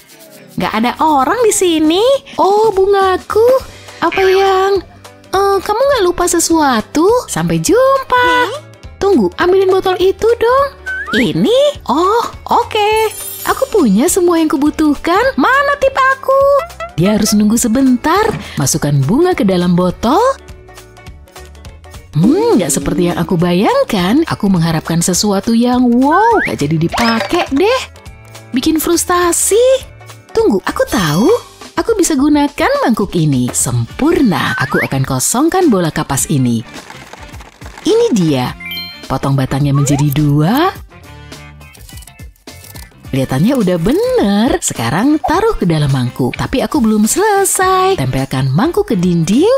Nggak ada orang di sini. Oh, bungaku. Apa yang... kamu nggak lupa sesuatu? Sampai jumpa. Tunggu, ambilin botol itu dong. Ini? Oh, oke. Aku punya semua yang kubutuhkan. Mana tip aku? Dia harus nunggu sebentar. Masukkan bunga ke dalam botol. Nggak seperti yang aku bayangkan. Aku mengharapkan sesuatu yang wow, nggak jadi dipakai deh. Bikin frustasi. Tunggu, aku tahu. Aku bisa gunakan mangkuk ini. Sempurna. Aku akan kosongkan bola kapas ini. Ini dia. Potong batangnya menjadi 2. Kelihatannya udah bener. Sekarang taruh ke dalam mangkuk. Tapi aku belum selesai. Tempelkan mangkuk ke dinding.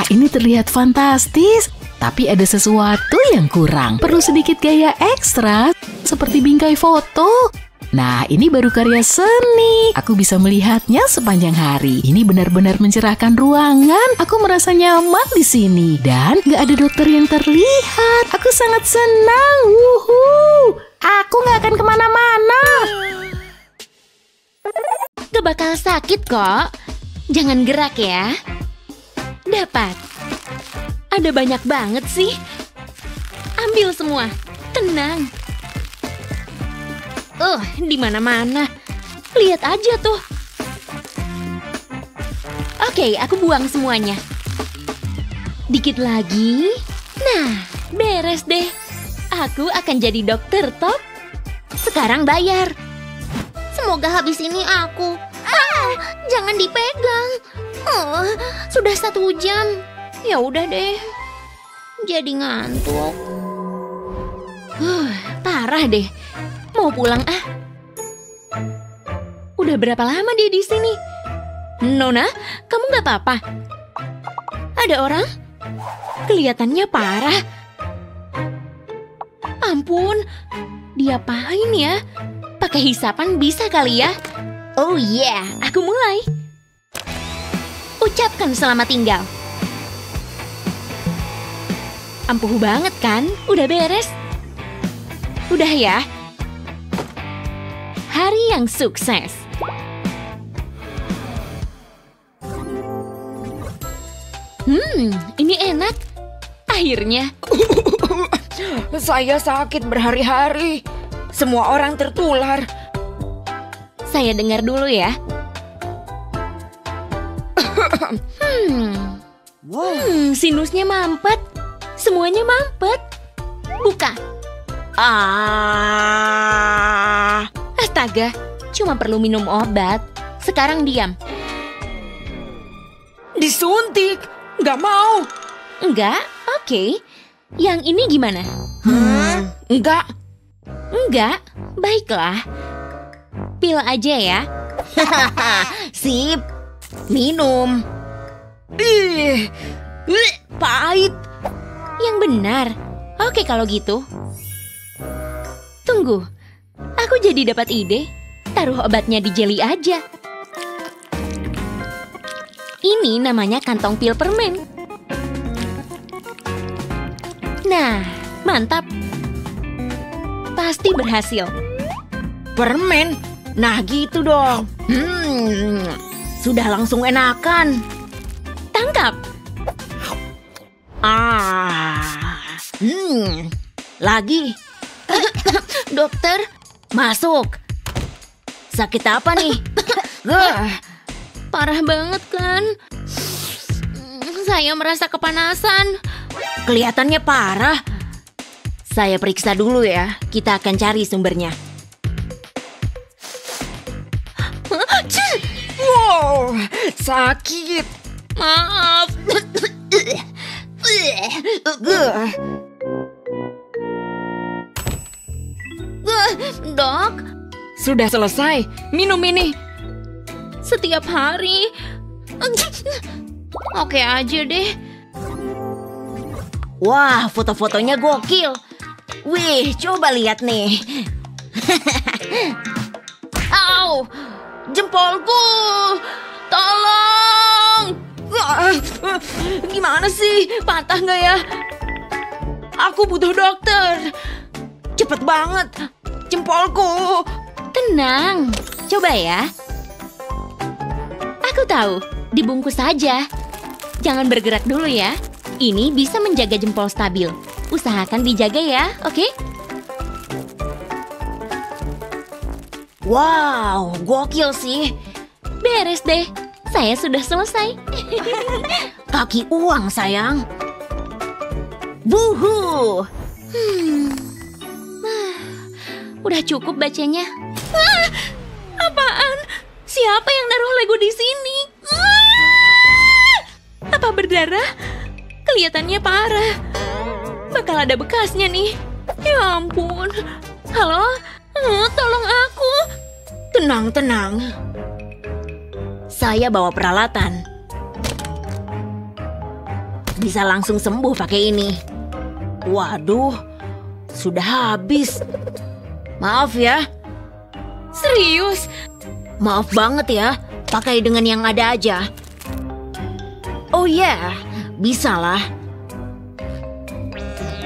Ini terlihat fantastis. Tapi ada sesuatu yang kurang. Perlu sedikit gaya ekstra. Seperti bingkai foto. Nah, ini baru karya seni. Aku bisa melihatnya sepanjang hari. Ini benar-benar mencerahkan ruangan. Aku merasa nyaman di sini. Dan gak ada dokter yang terlihat. Aku sangat senang. Wuhu. Aku gak akan kemana-mana. Gak bakal sakit kok. Jangan gerak ya. Dapat. Ada banyak banget sih. Ambil semua. Tenang. Di mana-mana. Lihat aja tuh. Oke, aku buang semuanya. Dikit lagi. Nah, beres deh. Aku akan jadi dokter top. Sekarang bayar. Semoga habis ini aku. Jangan dipegang. Sudah 1 jam. Ya udah deh. Jadi ngantuk. Parah deh. Mau pulang ah. Udah berapa lama dia di sini? Nona, kamu nggak apa-apa? Ada orang? Kelihatannya parah. Ampun, Diapain ya? Pakai hisapan bisa kali ya? Oh yeah, aku mulai. Ucapkan selamat tinggal. Ampuh banget kan? Udah beres? Udah ya? Hari yang sukses. Ini enak. Akhirnya. Saya sakit berhari-hari. Semua orang tertular. Saya dengar dulu ya. Sinusnya mampet. Semuanya mampet. Buka. Astaga, cuma perlu minum obat. Sekarang diam. Disuntik. Nggak mau. Enggak? Oke. Yang ini gimana? Enggak. Enggak? Baiklah. Pil aja ya. Sip. Minum. Pahit. Yang benar. Oke kalau gitu. Tunggu. Aku jadi dapat ide. Taruh obatnya di jeli aja. Ini namanya kantong pil permen. Nah, mantap. Pasti berhasil. Permen? Nah gitu dong. Sudah langsung enakan. Tangkap. Lagi. Dokter, Masuk. Sakit apa nih? parah banget kan? Saya merasa kepanasan. Kelihatannya parah. Saya periksa dulu ya. Kita akan cari sumbernya. Wow, sakit. Maaf. Dok, Sudah selesai. Minum ini. setiap hari. Oke aja deh. Wah, foto-fotonya gokil. Wih, coba lihat nih. Au, jempolku. Tolong. Gimana sih? Patah nggak ya? Aku butuh dokter. Cepet banget. Jempolku. Tenang, coba ya. Aku tahu, dibungkus saja. Jangan bergerak dulu ya. Ini bisa menjaga jempol stabil. Usahakan dijaga ya, oke? Wow, gokil sih. Beres deh, saya sudah selesai. Kaki uang, sayang. Wuhu. Udah cukup bacanya. Apaan? Siapa yang naruh Lego di sini? Apa berdarah? Kelihatannya parah. Bakal ada bekasnya nih. Ya ampun. Halo? Tolong aku. Tenang, tenang. Saya bawa peralatan. Bisa langsung sembuh pakai ini. Waduh, sudah habis. Maaf ya. Serius? Maaf banget ya, pakai dengan yang ada aja. Oh yeah, bisa lah.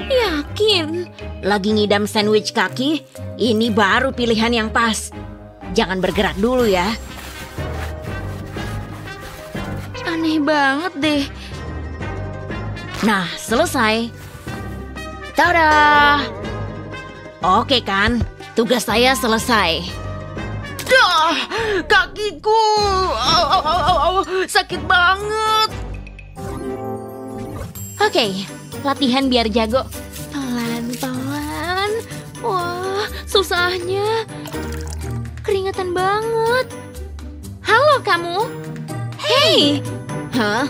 Yakin? Lagi ngidam sandwich kaki, ini baru pilihan yang pas. Jangan bergerak dulu ya. Aneh banget deh. Nah, selesai. Tada! Oke kan, tugas saya selesai. Kakiku, sakit banget. Oke, latihan biar jago. Pelan-pelan. Wah, susahnya. Keringetan banget. Halo kamu. Hey. Hah?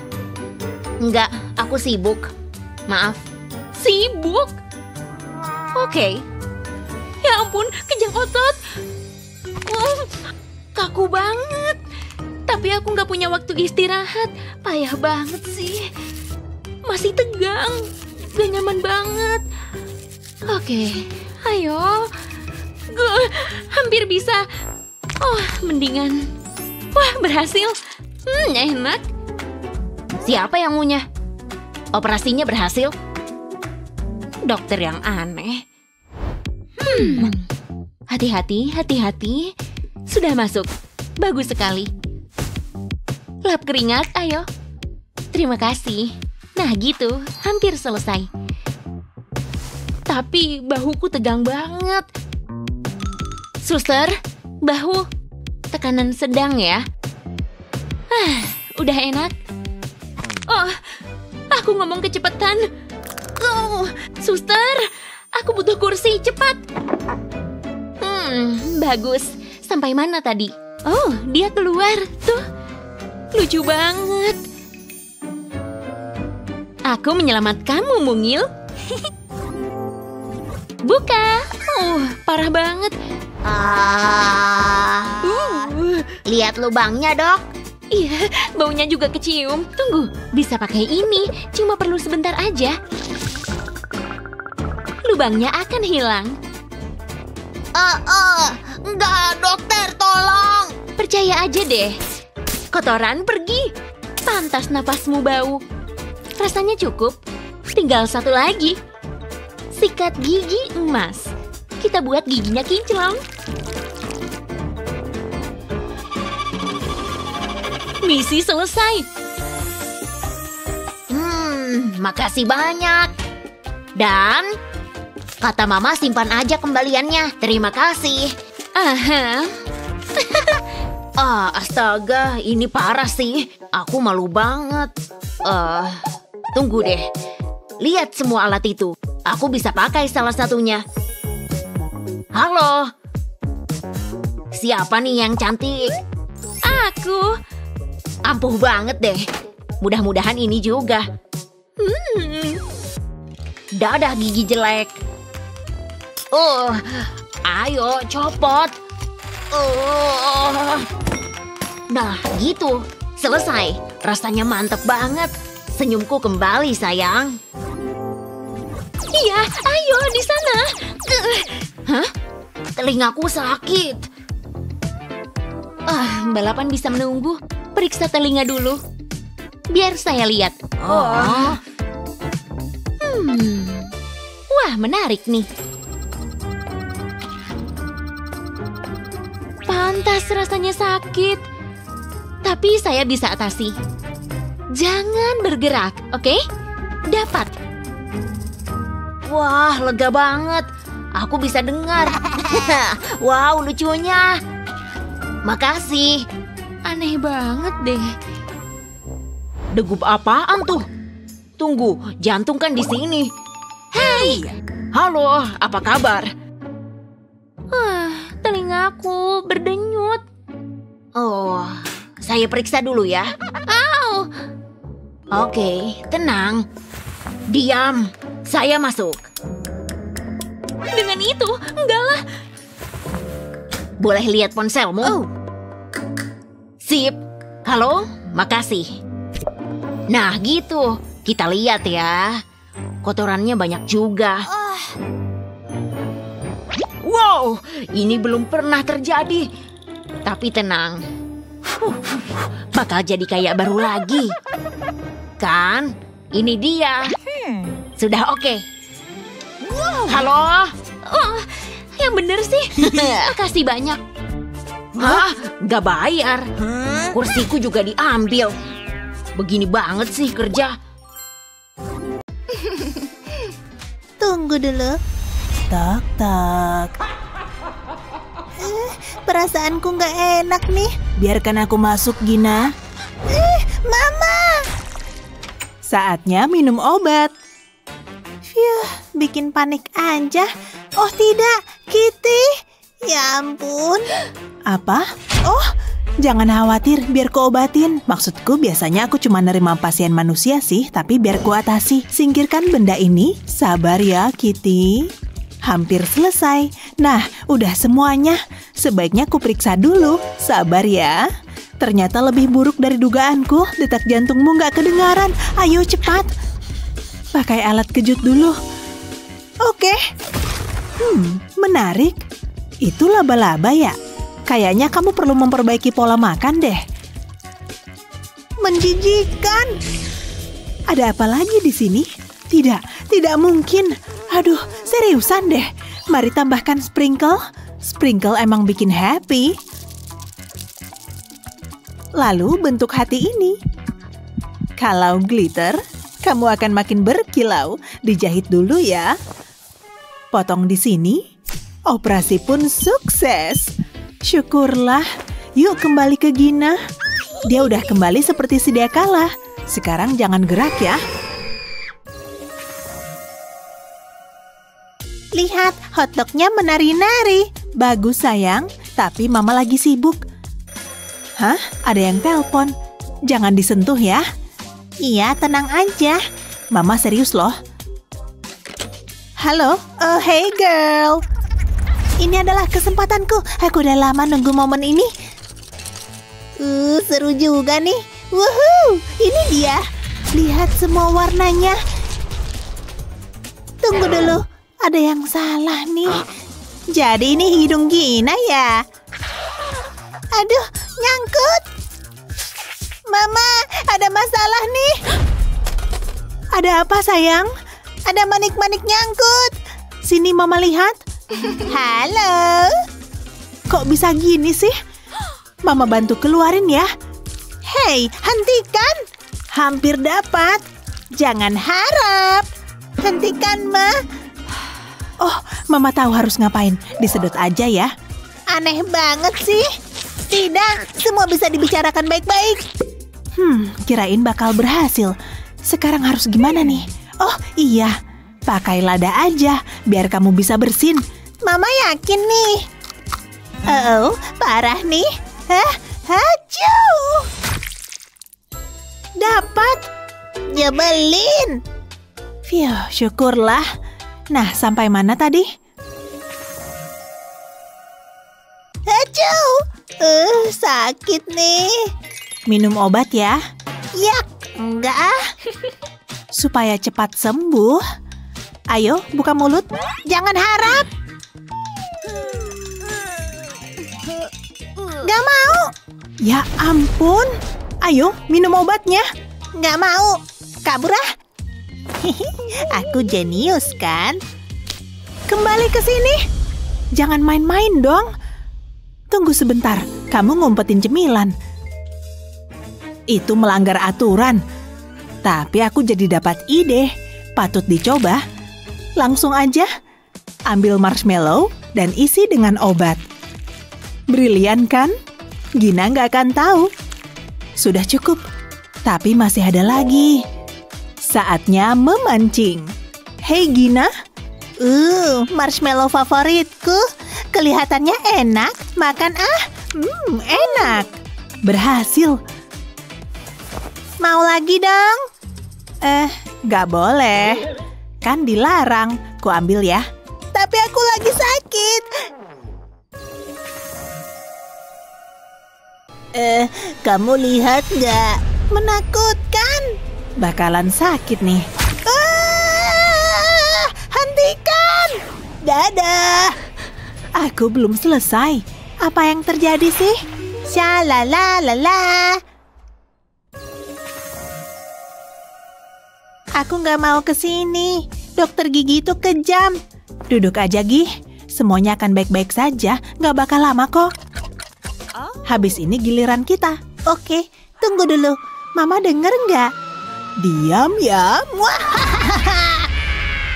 Enggak, aku sibuk. Maaf. Sibuk? Oke. Ya ampun, kejang otot. Kaku banget. Tapi aku nggak punya waktu istirahat. Payah banget sih. Masih tegang. Gak nyaman banget. Oke, ayo. Hampir bisa. Oh, mendingan. Wah, berhasil. Enak. Siapa yang ngunyah? Operasinya berhasil? Dokter yang aneh. Hati-hati, hati-hati. Sudah masuk. Bagus sekali. Lap keringat, ayo. Terima kasih. Nah gitu, hampir selesai. Tapi bahuku tegang banget. Suster, bahu. Tekanan sedang ya. Udah enak. Oh, aku ngomong kecepatan. Oh, suster, aku butuh kursi, cepat. Bagus. Sampai mana tadi? Oh, dia keluar. Tuh, lucu banget. Aku menyelamatkanmu, mungil. Buka. Parah banget. Lihat lubangnya, Dok. Iya, baunya juga kecium. Tunggu, bisa pakai ini. Cuma perlu sebentar aja. Lubangnya akan hilang. Enggak, dokter, tolong. Percaya aja deh. Kotoran pergi. Pantas napasmu bau. Rasanya cukup. Tinggal satu lagi. Sikat gigi emas. Kita buat giginya kinclong. Misi selesai. Makasih banyak. Dan kata Mama simpan aja kembaliannya. Terima kasih. Aha. Astaga, ini parah sih. Aku malu banget. Tunggu deh. Lihat semua alat itu. Aku bisa pakai salah satunya. Halo. Siapa nih yang cantik? Aku. Ampuh banget deh. Mudah-mudahan ini juga. Dadah gigi jelek. Ayo copot. Nah, gitu. Selesai. Rasanya mantep banget. Senyumku kembali, sayang. Iya, ayo di sana. Hah? Telingaku sakit. Balapan bisa menunggu. Periksa telinga dulu. Biar saya lihat. Wah, menarik nih. Pantas rasanya sakit. Tapi saya bisa atasi. Jangan bergerak, oke? Dapat. Wah, lega banget. Aku bisa dengar. Wow, lucunya. Makasih. Aneh banget deh. Degup apaan tuh? Tunggu, jantung kan di sini. Hei, halo, apa kabar? Telingaku berdenyut. Saya periksa dulu ya. Au. Oke, tenang. Diam, saya masuk. Dengan itu, enggak lah. Boleh lihat ponselmu? Sip. Halo, makasih. Nah, gitu. Kita lihat ya. Kotorannya banyak juga. Wow, ini belum pernah terjadi. Tapi tenang. Bakal jadi kayak baru lagi. Kan? Ini dia. Sudah oke. Halo? Yang bener sih. Makasih banyak. Hah? Gak bayar. Kursiku juga diambil. Begini banget sih kerja. Tunggu dulu. Tok, tok. Perasaanku nggak enak nih. Biarkan aku masuk, Gina. Mama! Saatnya minum obat. Bikin panik aja. Oh tidak, Kitty. Ya ampun. Apa? Oh, jangan khawatir, biar ku obatin. Maksudku biasanya aku cuma nerima pasien manusia sih, tapi biar ku atasi. Singkirkan benda ini. Sabar ya, Kitty. Hampir selesai. Nah, udah semuanya. Sebaiknya ku periksa dulu. Sabar ya. Ternyata lebih buruk dari dugaanku. Detak jantungmu nggak kedengaran. Ayo cepat. Pakai alat kejut dulu. Oke. Menarik. Itu laba-laba ya? Kayaknya kamu perlu memperbaiki pola makan deh. Menjijikan. Ada apa lagi di sini? Tidak mungkin. Aduh, seriusan deh. Mari tambahkan sprinkle. Sprinkle emang bikin happy. Lalu bentuk hati ini. Kalau glitter, kamu akan makin berkilau. Dijahit dulu ya. Potong di sini. Operasi pun sukses. Syukurlah. Yuk kembali ke Gina. Dia udah kembali seperti sedia kala. Sekarang jangan gerak ya. Lihat, hotdognya menari-nari. Bagus sayang, tapi mama lagi sibuk. Hah? Ada yang telepon. Jangan disentuh ya. Iya, tenang aja. Mama serius loh. Halo, oh hey girl. Ini adalah kesempatanku. Aku udah lama nunggu momen ini. Seru juga nih. Woohoo, ini dia. Lihat semua warnanya. Tunggu dulu, ada yang salah nih. Jadi ini hidung Gina ya? Aduh, nyangkut. Mama, ada masalah nih. Ada apa sayang? Ada manik-manik nyangkut. Sini mama lihat. Halo. Kok bisa gini sih? Mama bantu keluarin ya. Hei, hentikan. Hampir dapat. Jangan harap. Hentikan, Ma. Oh, mama tahu harus ngapain. Disedot aja ya. Aneh banget sih. Tidak, semua bisa dibicarakan baik-baik. Kirain bakal berhasil. Sekarang harus gimana nih? Oh iya, pakai lada aja biar kamu bisa bersin. Mama yakin nih. Oh, parah nih. Hacuu. Dapat. Nyebelin. Phew, syukurlah. Nah, sampai mana tadi? Hacuu. Sakit nih. Minum obat ya. Yak, enggak ah. Supaya cepat sembuh. Ayo, buka mulut. Jangan harap. Gak mau. Ya ampun. Ayo, minum obatnya. Gak mau. Kabur ah. Aku jenius kan? Kembali ke sini. Jangan main-main dong. Tunggu sebentar. Kamu ngumpetin cemilan. Itu melanggar aturan. Tapi aku jadi dapat ide. Patut dicoba. Langsung aja. Ambil marshmallow dan isi dengan obat. Brilian kan? Gina nggak akan tahu. Sudah cukup. Tapi masih ada lagi. Saatnya memancing. Hei Gina. Marshmallow favoritku. Kelihatannya enak. Makan ah. Enak. Berhasil. Mau lagi dong? Gak boleh. Kan dilarang. Ku ambil ya. Tapi aku lagi sakit. Kamu lihat gak? Menakutkan. Bakalan sakit nih. Hentikan. Dadah. Aku belum selesai. Apa yang terjadi sih? Shalalalala. Aku nggak mau ke sini. Dokter gigi itu kejam. Duduk aja, Gih. Semuanya akan baik-baik saja. Nggak bakal lama kok. Habis ini giliran kita. Oke, tunggu dulu. Mama denger nggak? Diam ya.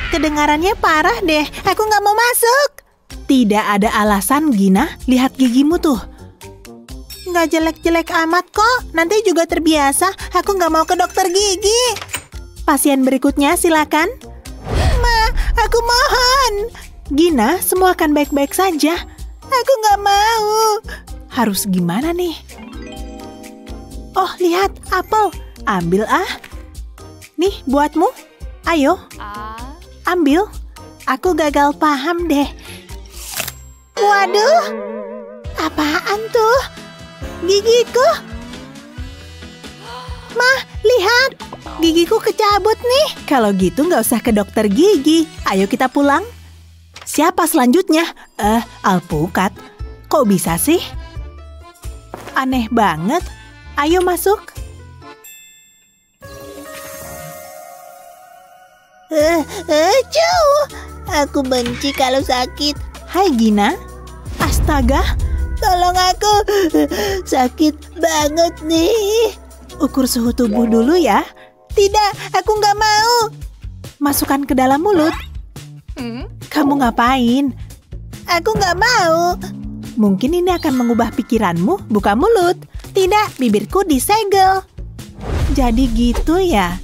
Kedengarannya parah deh. Aku nggak mau masuk. Tidak ada alasan, Gina. Lihat gigimu tuh. Nggak jelek-jelek amat kok. Nanti juga terbiasa. Aku nggak mau ke dokter gigi. Pasien berikutnya silakan. Ma, aku mohon. Gina, semua akan baik-baik saja. Aku nggak mau. Harus gimana nih? Oh, lihat, apel. Ambil ah. Nih, buatmu. Ayo. Ambil. Aku gagal paham deh. Waduh. Apaan tuh? Gigiku. Ma, lihat. Gigiku kecabut nih. Kalau gitu nggak usah ke dokter gigi. Ayo kita pulang. Siapa selanjutnya? Alpukat. Kok bisa sih? Aneh banget. Ayo masuk. Aku benci kalau sakit. Hai Gina. Astaga. Tolong aku. Sakit banget nih. Ukur suhu tubuh dulu ya. Tidak, aku nggak mau. Masukkan ke dalam mulut. Kamu ngapain? Aku nggak mau. Mungkin ini akan mengubah pikiranmu. Buka mulut. Tidak, bibirku disegel. Jadi gitu ya.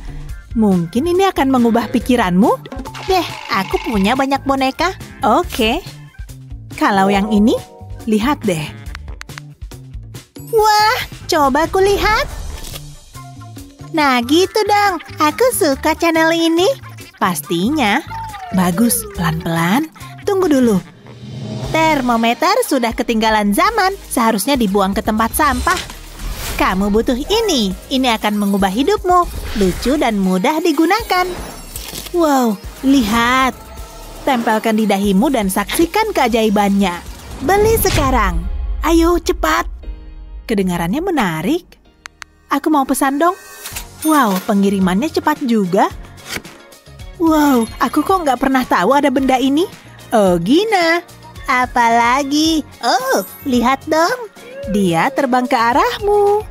Mungkin ini akan mengubah pikiranmu. Deh, aku punya banyak boneka. Oke. Kalau yang ini, lihat deh. Wah, coba aku lihat. Nah, gitu dong. Aku suka channel ini. Pastinya. Bagus, pelan-pelan. Tunggu dulu. Termometer sudah ketinggalan zaman. Seharusnya dibuang ke tempat sampah. Kamu butuh ini. Ini akan mengubah hidupmu. Lucu dan mudah digunakan. Wow, lihat. Tempelkan di dahimu dan saksikan keajaibannya. Beli sekarang. Ayo, cepat. Kedengarannya menarik. Aku mau pesan dong. Wow, pengirimannya cepat juga. Wow, aku kok nggak pernah tahu ada benda ini. Oh, Gina. Apalagi? Oh, lihat dong. Dia terbang ke arahmu.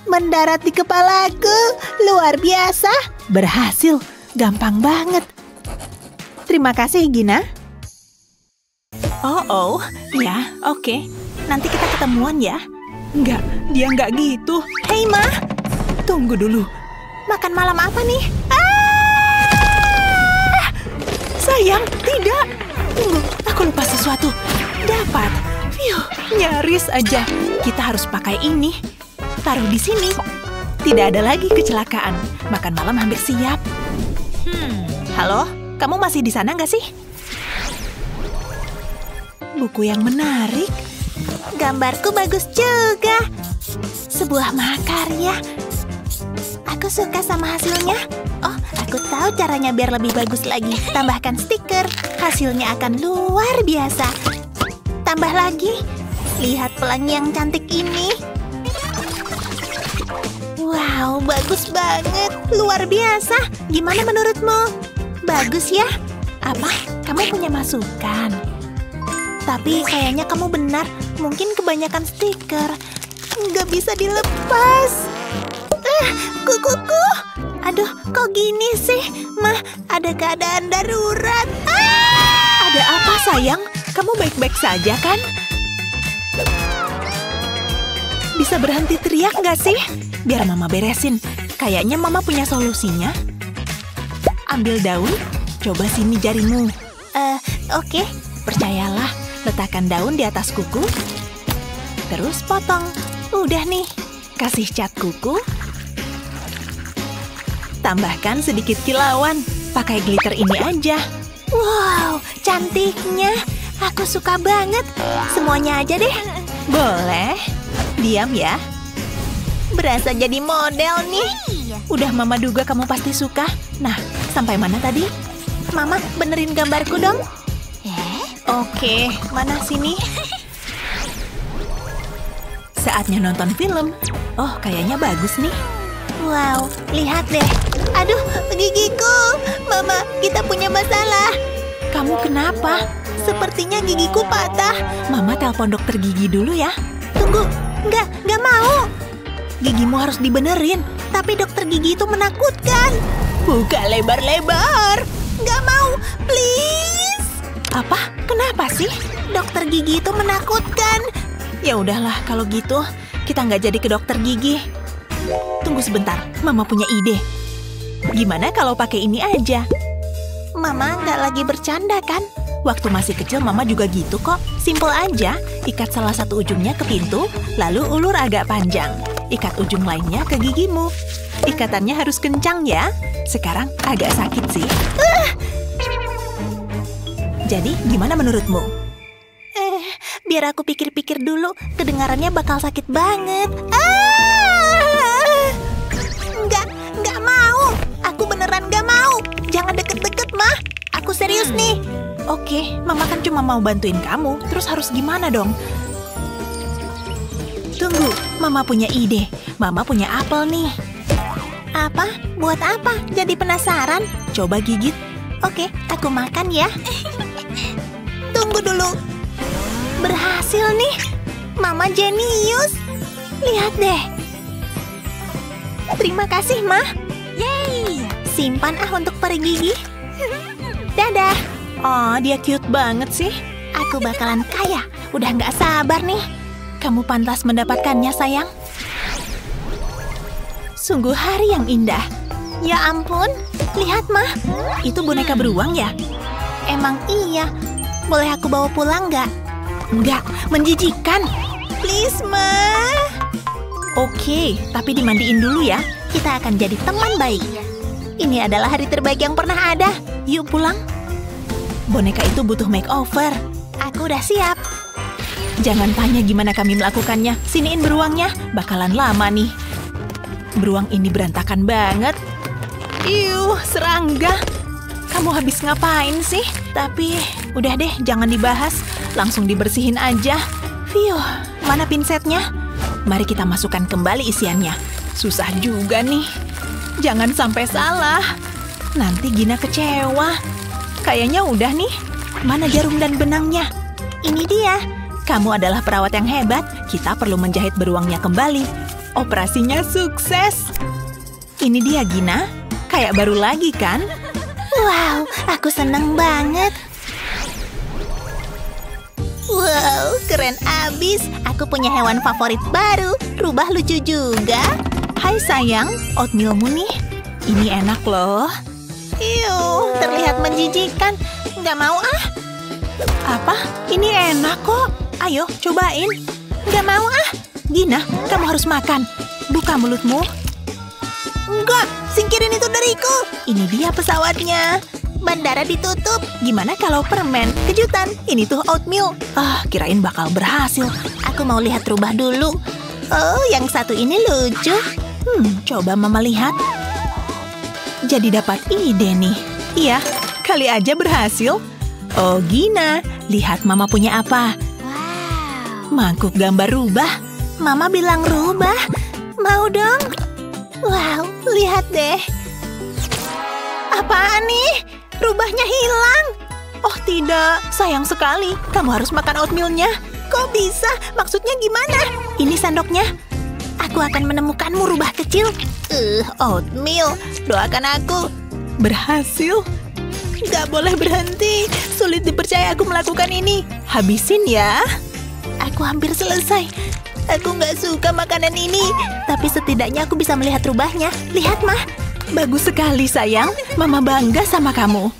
Mendarat di kepalaku. Luar biasa. Berhasil. Gampang banget. Terima kasih, Gina. Oh, ya, oke. Nanti kita ketemuan ya. Enggak, dia enggak gitu. Hei, Ma. Tunggu dulu. Makan malam apa nih? Sayang, tidak. Tunggu, aku lupa sesuatu. Dapat. Phew, nyaris aja. Kita harus pakai ini. Taruh di sini. Tidak ada lagi kecelakaan. Makan malam hampir siap. Halo, kamu masih di sana nggak sih? Buku yang menarik. Gambarku bagus juga. Sebuah mahakarya. Aku suka sama hasilnya. Oh, aku tahu caranya biar lebih bagus lagi. Tambahkan stiker. Hasilnya akan luar biasa. Tambah lagi. Lihat pelangi yang cantik ini. Wow, bagus banget. Luar biasa. Gimana menurutmu? Bagus ya? Apa? Kamu punya masukan? Tapi kayaknya kamu benar. Mungkin kebanyakan stiker. Nggak bisa dilepas. Kukuku. Aduh, kok gini sih? Mah, ada keadaan darurat. Ada apa, sayang? Kamu baik-baik saja, kan? Bisa berhenti teriak nggak sih? Biar Mama beresin. Kayaknya Mama punya solusinya. Ambil daun, coba sini jarimu. Oke. Percayalah, letakkan daun di atas kuku. Terus potong. Udah nih. Kasih cat kuku. Tambahkan sedikit kilauan. Pakai glitter ini aja. Wow, cantiknya. Aku suka banget. Semuanya aja deh. Boleh. Diam ya. Berasa jadi model nih. Udah Mama duga kamu pasti suka. Nah, sampai mana tadi? Mama, benerin gambarku dong. Oke, mana sini? Saatnya nonton film. Oh, kayaknya bagus nih. Wow, lihat deh. Aduh, gigiku. Mama, kita punya masalah. Kamu kenapa? Sepertinya gigiku patah. Mama telepon dokter gigi dulu ya. Tunggu, nggak mau. Gigimu harus dibenerin. Tapi dokter gigi itu menakutkan. Buka lebar-lebar. Nggak mau, please. Apa? Kenapa sih? Dokter gigi itu menakutkan. Ya udahlah, kalau gitu kita nggak jadi ke dokter gigi. Tunggu sebentar, Mama punya ide. Gimana kalau pakai ini aja? Mama nggak lagi bercanda kan? Waktu masih kecil Mama juga gitu kok. Simpel aja, ikat salah satu ujungnya ke pintu, lalu ulur agak panjang. Ikat ujung lainnya ke gigimu. Ikatannya harus kencang ya. Sekarang agak sakit sih. Jadi gimana menurutmu? Biar aku pikir-pikir dulu. Kedengarannya bakal sakit banget. Nggak mau. Aku beneran nggak mau. Jangan deket-deket, Mah. Aku serius nih. Oke, Mama kan cuma mau bantuin kamu. Terus harus gimana dong? Tunggu, Mama punya ide. Mama punya apel nih. Apa? Buat apa? Jadi penasaran? Coba gigit. Oke, aku makan ya. Tunggu dulu. Berhasil nih. Mama jenius. Lihat deh. Terima kasih, Ma. Yeay. Simpan untuk peri gigi. Dadah. Oh, dia cute banget sih. Aku bakalan kaya. Udah nggak sabar nih. Kamu pantas mendapatkannya, sayang. Sungguh hari yang indah. Ya ampun. Lihat, Ma. Itu boneka beruang ya? Emang iya. Boleh aku bawa pulang nggak? Nggak, menjijikan. Please, Ma. Oke, tapi dimandiin dulu ya. Kita akan jadi teman baik. Ini adalah hari terbaik yang pernah ada. Yuk pulang. Boneka itu butuh makeover. Aku udah siap. Jangan tanya gimana kami melakukannya. Siniin beruangnya. Bakalan lama nih. Beruang ini berantakan banget. Serangga. Kamu habis ngapain sih? Tapi udah deh, jangan dibahas. Langsung dibersihin aja. Mana pinsetnya? Mari kita masukkan kembali isiannya. Susah juga nih. Jangan sampai salah. Nanti Gina kecewa. Kayaknya udah nih. Mana jarum dan benangnya? Ini dia. Kamu adalah perawat yang hebat. Kita perlu menjahit beruangnya kembali. Operasinya sukses. Ini dia, Gina. Kayak baru lagi kan? Wow, aku seneng banget. Wow, keren abis. Aku punya hewan favorit baru. Rubah lucu juga. Hai sayang, oatmealmu nih. Ini enak loh. Terlihat menjijikan. Nggak mau ah. Apa? Ini enak kok. Ayo, cobain. Nggak mau ah. Gina, kamu harus makan. Buka mulutmu. Enggak, singkirin itu dariku. Ini dia pesawatnya. Bandara ditutup. Gimana kalau permen? Kejutan. Ini tuh oatmeal. Kirain bakal berhasil. Aku mau lihat rubah dulu. Oh, yang satu ini lucu. Coba Mama lihat. Jadi dapat ide nih. Iya, kali aja berhasil. Oh, Gina. Lihat Mama punya apa. Mangkuk gambar rubah. Mama bilang rubah. Mau dong? Wow, lihat deh. Apaan nih? Rubahnya hilang. Oh tidak, sayang sekali. Kamu harus makan oatmealnya. Kok bisa? Maksudnya gimana? Ini sendoknya. Aku akan menemukanmu rubah kecil. Oatmeal. Doakan aku. Berhasil. Gak boleh berhenti. Sulit dipercaya aku melakukan ini. Habisin ya. Aku hampir selesai. Aku gak suka makanan ini. Tapi setidaknya aku bisa melihat rubahnya. Lihat, Mah. Bagus sekali, sayang. Mama bangga sama kamu.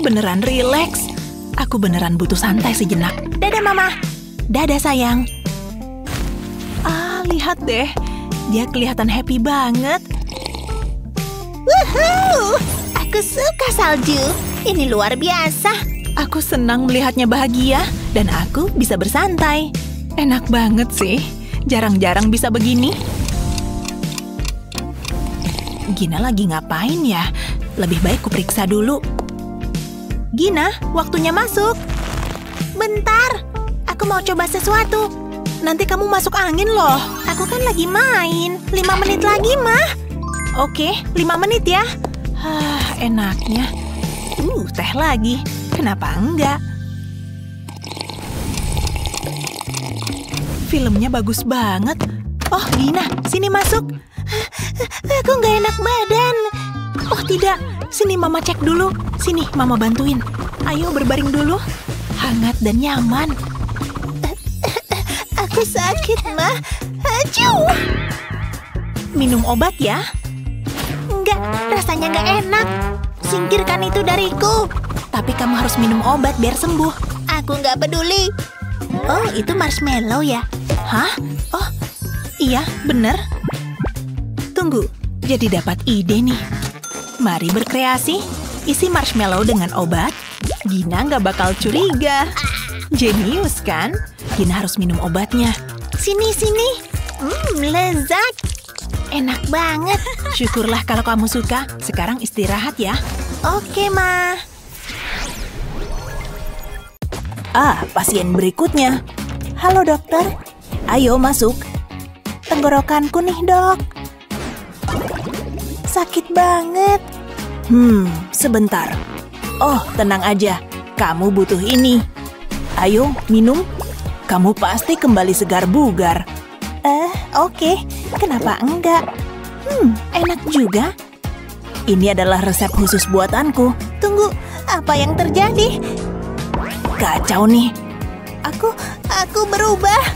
Beneran rileks. Aku beneran butuh santai sejenak. Dadah, Mama. Dadah, sayang. Lihat deh. Dia kelihatan happy banget. Woohoo! Aku suka salju. Ini luar biasa. Aku senang melihatnya bahagia. Dan aku bisa bersantai. Enak banget sih. Jarang-jarang bisa begini. Gina lagi ngapain ya? Lebih baik kuperiksa dulu. Gina, waktunya masuk. Bentar, aku mau coba sesuatu. Nanti kamu masuk angin loh. Aku kan lagi main. 5 menit lagi, Mah. Oke, 5 menit ya. Enaknya. Teh lagi. Kenapa enggak? Filmnya bagus banget. Oh, Gina, sini masuk. Aku nggak enak badan. Oh tidak, sini Mama cek dulu. Sini Mama bantuin. Ayo berbaring dulu. Hangat dan nyaman. Aku sakit, Ma. Acuh. Minum obat ya. Enggak, rasanya nggak enak. Singkirkan itu dariku. Tapi kamu harus minum obat biar sembuh. Aku nggak peduli. Oh, itu marshmallow ya? Hah? Oh, iya, bener. Tunggu, jadi dapat ide nih. Mari berkreasi. Isi marshmallow dengan obat. Gina nggak bakal curiga. Jenius kan? Gina harus minum obatnya. Sini, sini. Lezat. enak banget. Syukurlah kalau kamu suka. Sekarang istirahat ya. Oke, Ma. Pasien berikutnya. Halo, dokter. Ayo masuk. Tenggorokanku nih, dok. Sakit banget. Sebentar. Oh, tenang aja. Kamu butuh ini. Ayo, minum. Kamu pasti kembali segar bugar. Oke. Kenapa enggak? Enak juga. Ini adalah resep khusus buatanku. Tunggu, apa yang terjadi? Kacau nih. Aku berubah.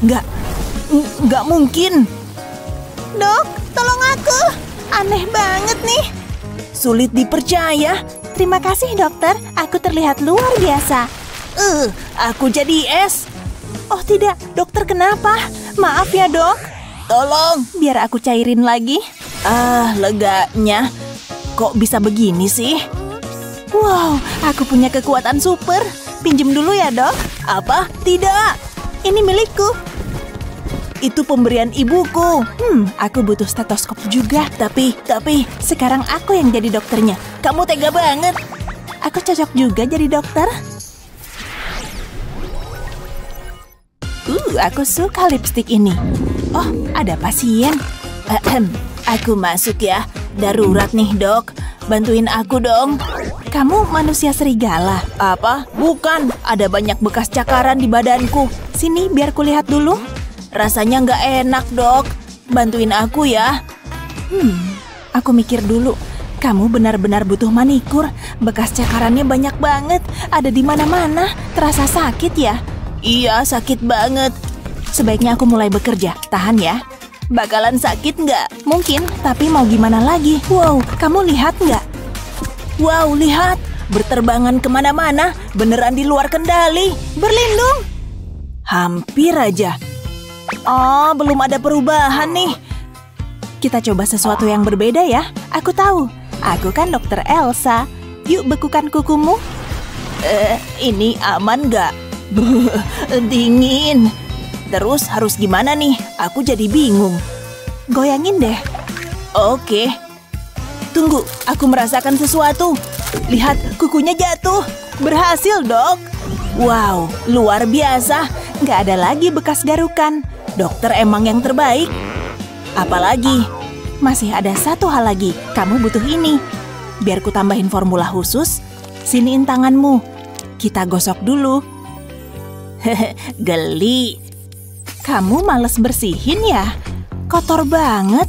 Nggak mungkin. Dok, tolong aku. Aneh banget nih. Sulit dipercaya. Terima kasih, dokter. Aku terlihat luar biasa. Aku jadi es. Oh tidak, dokter kenapa? Maaf ya, dok. Tolong, biar aku cairin lagi. Leganya. Kok bisa begini sih? Wow, aku punya kekuatan super. Pinjem dulu ya, dok. Apa? Tidak. Ini milikku. Itu pemberian ibuku. Aku butuh stetoskop juga. Tapi sekarang aku yang jadi dokternya. Kamu tega banget. Aku cocok juga jadi dokter. Aku suka lipstik ini. Oh, ada pasien. Aku masuk ya. Darurat nih, dok. Bantuin aku dong. Kamu manusia serigala? Apa? Bukan. Ada banyak bekas cakaran di badanku. Sini, biar kulihat dulu. Rasanya nggak enak, dok. Bantuin aku ya. Aku mikir dulu. Kamu benar-benar butuh manikur. Bekas cakarannya banyak banget. Ada di mana-mana. Terasa sakit ya? Iya, sakit banget. Sebaiknya aku mulai bekerja. Tahan ya. Bakalan sakit nggak? Mungkin, tapi mau gimana lagi? Wow, kamu lihat nggak? Wow, lihat. Berterbangan kemana-mana. Beneran di luar kendali. Berlindung. Hampir aja. Oh, belum ada perubahan nih. Kita coba sesuatu yang berbeda ya. Aku tahu. Aku kan dokter Elsa. Yuk, bekukan kukumu. Ini aman nggak? Dingin. Terus harus gimana nih? Aku jadi bingung. Goyangin deh. Oke. Tunggu, aku merasakan sesuatu. Lihat, kukunya jatuh. Berhasil, dok. Wow, luar biasa. Nggak ada lagi bekas garukan. Dokter emang yang terbaik. Apalagi? Masih ada satu hal lagi. Kamu butuh ini. Biar ku tambahin formula khusus. Siniin tanganmu. Kita gosok dulu. Geli. Kamu males bersihin ya? Kotor banget.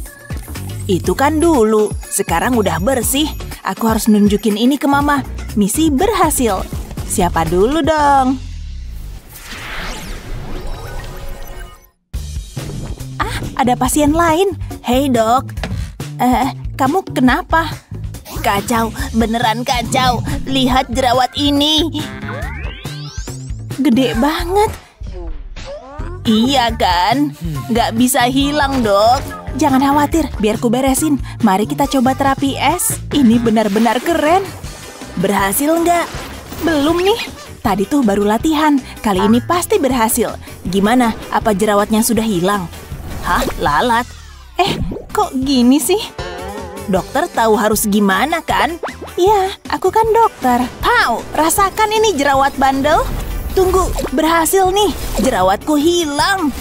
Itu kan dulu. Sekarang udah bersih. Aku harus nunjukin ini ke mama. Misi berhasil. Siapa dulu dong? Ada pasien lain. Hei, dok. Kamu kenapa? Kacau, beneran kacau. Lihat jerawat ini. Gede banget. Iya kan? Nggak bisa hilang, dok. Jangan khawatir, biar ku beresin. Mari kita coba terapi es. Ini benar-benar keren. Berhasil nggak? Belum nih. Tadi tuh baru latihan. Kali ini pasti berhasil. Gimana? Apa jerawatnya sudah hilang? Hah? Lalat? Kok gini sih? Dokter tahu harus gimana kan? Iya, aku kan dokter. Pau, rasakan ini jerawat bandel. Tunggu, berhasil nih. Jerawatku hilang.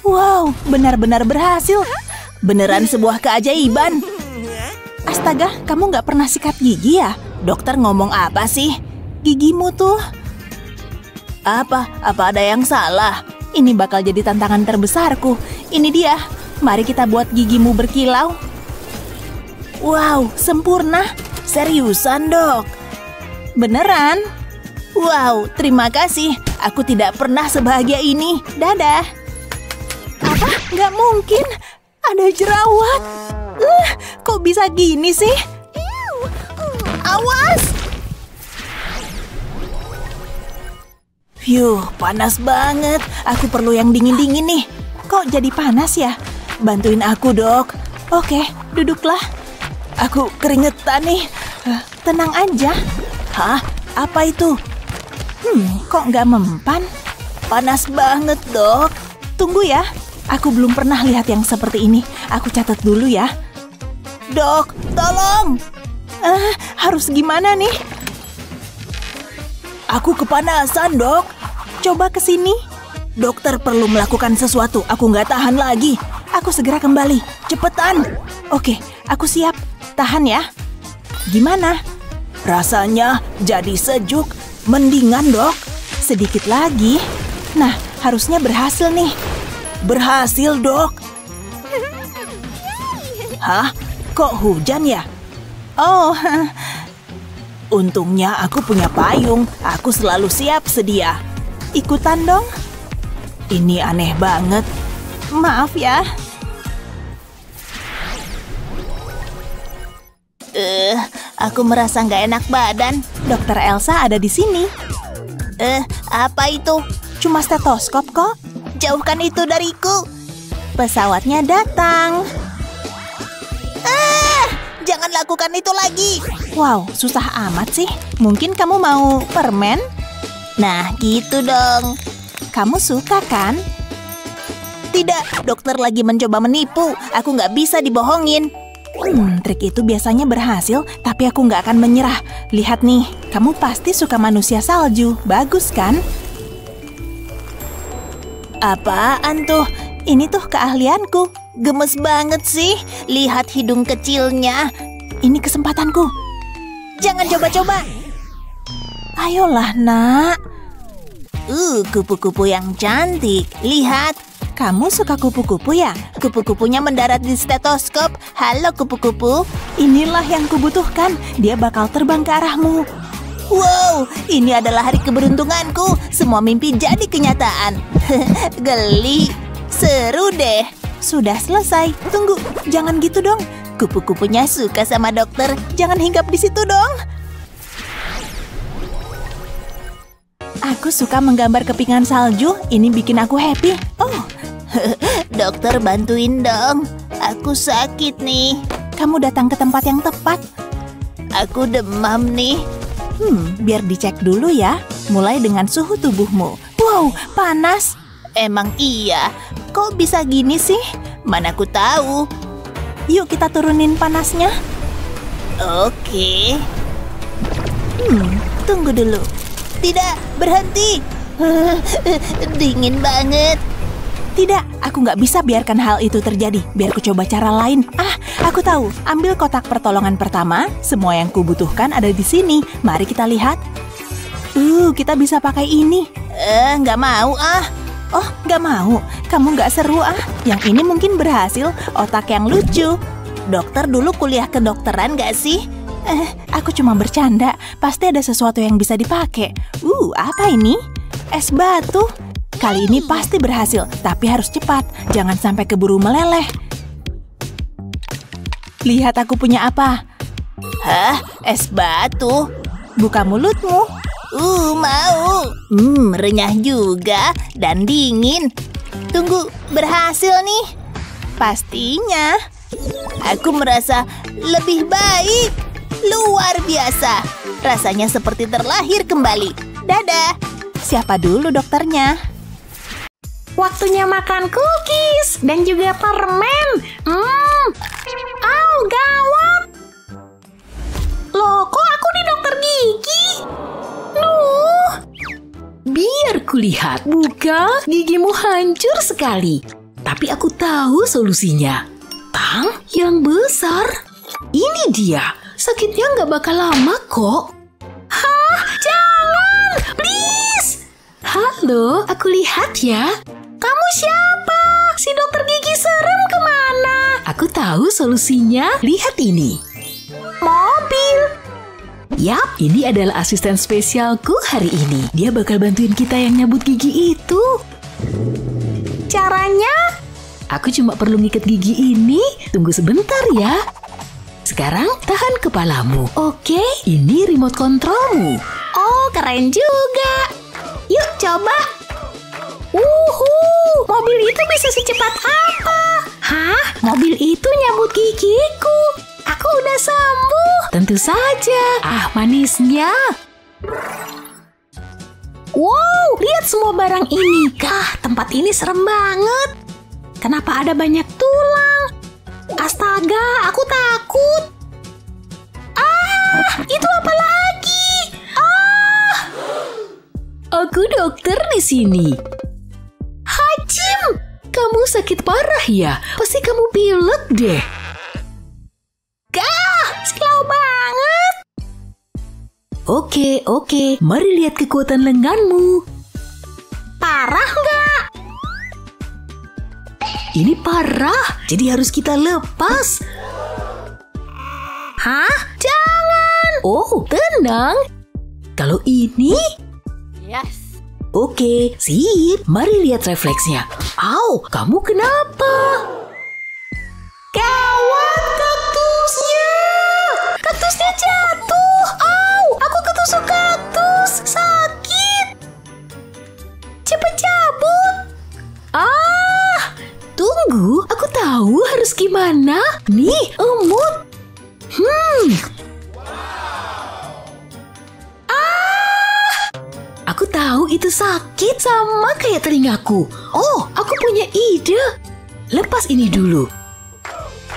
Wow, benar-benar berhasil. Beneran sebuah keajaiban. Astaga, kamu nggak pernah sikat gigi ya? Dokter ngomong apa sih? Gigimu tuh. Apa ada yang salah? Ini bakal jadi tantangan terbesarku. Ini dia. Mari kita buat gigimu berkilau. Wow, sempurna. Seriusan, dok? Beneran? Wow, terima kasih. Aku tidak pernah sebahagia ini. Dadah. Apa? Nggak mungkin. Ada jerawat. Kok bisa gini sih? Awas! Panas banget. Aku perlu yang dingin-dingin nih. Kok jadi panas ya? Bantuin aku, dok. Oke, duduklah. Aku keringetan nih. Tenang aja. Hah? Apa itu? Kok nggak mempan? Panas banget, dok. Tunggu ya. Aku belum pernah lihat yang seperti ini. Aku catat dulu ya. Dok, tolong. Harus gimana nih? Aku kepanasan, Dok. Coba ke sini. Dokter perlu melakukan sesuatu. Aku nggak tahan lagi. Aku segera kembali. Cepetan. Oke, aku siap. Tahan ya. Gimana? Rasanya jadi sejuk. Mendingan, Dok. Sedikit lagi. Nah, harusnya berhasil nih. Berhasil, Dok. Hah? Kok hujan ya? Oh, untungnya aku punya payung. Aku selalu siap sedia. Ikutan dong. Ini aneh banget. Maaf ya. Aku merasa nggak enak badan. Dokter Elsa ada di sini. Apa itu? Cuma stetoskop kok. Jauhkan itu dariku. Pesawatnya datang. Jangan lakukan itu lagi. Wow, susah amat sih. Mungkin kamu mau permen? Nah, gitu dong. Kamu suka kan? Tidak, dokter lagi mencoba menipu. Aku nggak bisa dibohongin. Trik itu biasanya berhasil, tapi aku nggak akan menyerah. Lihat nih, kamu pasti suka manusia salju. Bagus kan? Apaan tuh? Ini tuh keahlianku. Gemes banget sih. Lihat hidung kecilnya. Ini kesempatanku. Jangan coba-coba. Ayolah, nak. Kupu-kupu yang cantik. Lihat. Kamu suka kupu-kupu ya? Kupu-kupunya mendarat di stetoskop. Halo kupu-kupu. Inilah yang kubutuhkan. Dia bakal terbang ke arahmu. Wow, ini adalah hari keberuntunganku. Semua mimpi jadi kenyataan. Geli. Seru deh. Sudah selesai. Tunggu, jangan gitu dong. Kupu-kupunya suka sama dokter. Jangan hinggap di situ dong. Aku suka menggambar kepingan salju. Ini bikin aku happy. Oh, dokter bantuin dong. Aku sakit nih. Kamu datang ke tempat yang tepat. Aku demam nih. Biar dicek dulu ya. Mulai dengan suhu tubuhmu. Wow, panas. Emang iya. Kok bisa gini sih? Mana aku tahu. Yuk kita turunin panasnya. Oke. Tunggu dulu. Tidak, berhenti. Dingin banget. Tidak, aku nggak bisa biarkan hal itu terjadi. Biar ku coba cara lain. Aku tahu. Ambil kotak pertolongan pertama. Semua yang kubutuhkan ada di sini. Mari kita lihat. Kita bisa pakai ini. Nggak mau Oh, nggak mau. Kamu nggak seru Yang ini mungkin berhasil. Otak yang lucu. Dokter dulu kuliah kedokteran nggak sih? Aku cuma bercanda. Pasti ada sesuatu yang bisa dipakai. Apa ini? Es batu. Kali ini pasti berhasil. Tapi harus cepat. Jangan sampai keburu meleleh. Lihat aku punya apa? Hah? Es batu? Buka mulutmu. Mau. Renyah juga dan dingin. Tunggu, berhasil nih. Pastinya. Aku merasa lebih baik. Luar biasa. Rasanya seperti terlahir kembali. Dadah. Siapa dulu dokternya? Waktunya makan cookies dan juga permen. Gawat. Loh, kok aku di dokter gigi? Biar kulihat. Bukan, gigimu hancur sekali. Tapi aku tahu solusinya. Tang yang besar. Ini dia. Sakitnya nggak bakal lama kok. Hah? Jangan! Please! Halo, aku lihat ya. Kamu siapa? Si dokter gigi serem kemana? Aku tahu solusinya. Lihat ini. Mobil. Yap, ini adalah asisten spesialku hari ini. Dia bakal bantuin kita yang nyabut gigi itu. Caranya? Aku cuma perlu ngikat gigi ini. Tunggu sebentar ya. Sekarang tahan kepalamu. Oke, ini remote kontrolmu. Oh, keren juga. Yuk coba. Mobil itu bisa secepat apa? Hah? Mobil itu nyabut gigiku. Aku udah sembuh. Tentu saja. Manisnya. Wow, lihat semua barang ini. Tempat ini serem banget. Kenapa ada banyak tulang? Astaga, aku takut. Itu apa lagi? Aku dokter di sini. Hajim, kamu sakit parah ya? Pasti kamu pilek deh. Silau banget. Oke, mari lihat kekuatan lenganmu. Parah nggak? Ini parah, jadi harus kita lepas. Hah? Jangan. Oh, tenang. Kalau ini? Yes. Oke, sip. Mari lihat refleksnya. Au, kamu kenapa? Gawat, kaktusnya! Kaktusnya jatuh! Au, aku ketusuk kaktus! Sakit! Cepet cabut! Tunggu, aku tahu harus gimana. Nih, emut. Aku tahu itu sakit sama kayak telingaku. Oh, aku punya ide. Lepas ini dulu.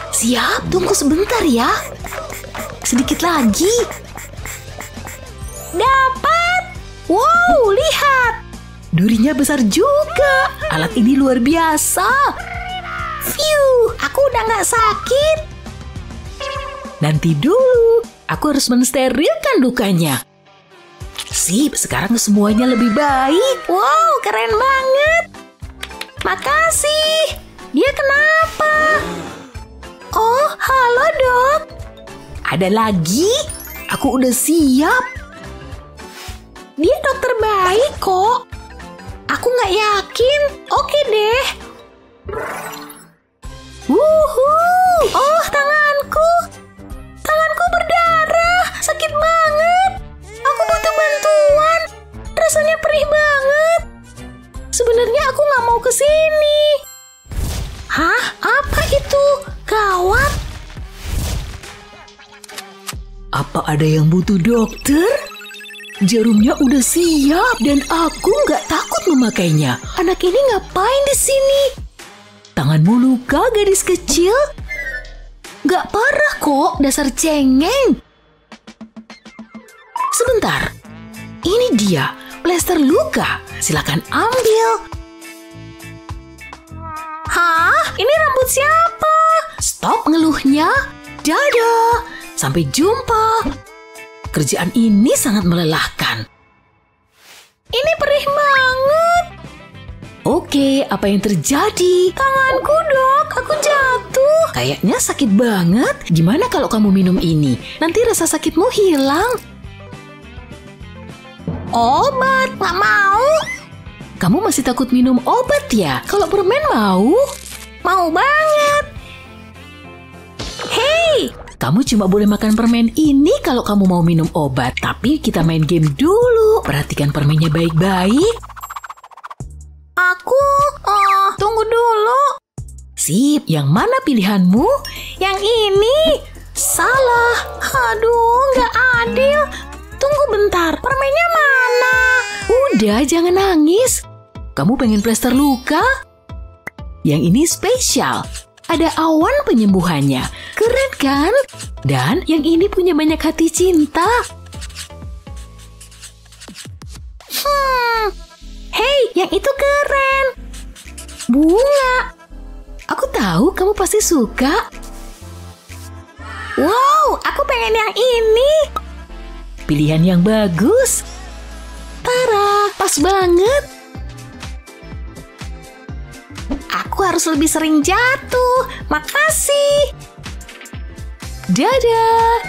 Siap, tunggu sebentar ya. Sedikit lagi. Dapat. Wow, lihat. Durinya besar juga. Alat ini luar biasa. Phew, aku udah gak sakit. Nanti dulu, aku harus mensterilkan lukanya. Sip, sekarang semuanya lebih baik. Wow, keren banget. Makasih. Dia kenapa? Oh, halo dok. Ada lagi? Aku udah siap. Dia dokter baik kok. Aku nggak yakin. Oke deh. Wuhuu. Oh, tanganku. Tanganku berdarah. Sakit banget. Aku butuh bantuan. Rasanya perih banget. Sebenarnya aku nggak mau ke sini. Hah? Apa itu? Gawat. Apa ada yang butuh dokter? Jarumnya udah siap dan aku nggak takut memakainya. Anak ini ngapain di sini? Tanganmu luka, gadis kecil? Nggak parah kok, dasar cengeng. Sebentar, ini dia, plester luka. Silakan ambil. Hah? Ini rambut siapa? Stop ngeluhnya. Dadah. Sampai jumpa. Kerjaan ini sangat melelahkan. Ini perih banget. Oke, apa yang terjadi? Tanganku dok, aku jatuh. Kayaknya sakit banget. Gimana kalau kamu minum ini? Nanti rasa sakitmu hilang. Obat, gak mau. Kamu masih takut minum obat ya? Kalau permen mau? Mau banget. Hei, kamu cuma boleh makan permen ini kalau kamu mau minum obat. Tapi kita main game dulu. Perhatikan permennya baik-baik. Tunggu dulu. Sip, yang mana pilihanmu? Yang ini. Salah. Aduh, gak adil. Tunggu bentar, permennya mana? Udah, jangan nangis. Kamu pengen plester luka? Yang ini spesial. Ada awan penyembuhannya. Keren kan? Dan yang ini punya banyak hati cinta. Hei, yang itu keren. Bunga. Aku tahu kamu pasti suka. Wow, aku pengen yang ini. Pilihan yang bagus. Tara, pas banget. Aku harus lebih sering jatuh. Makasih. Dadah.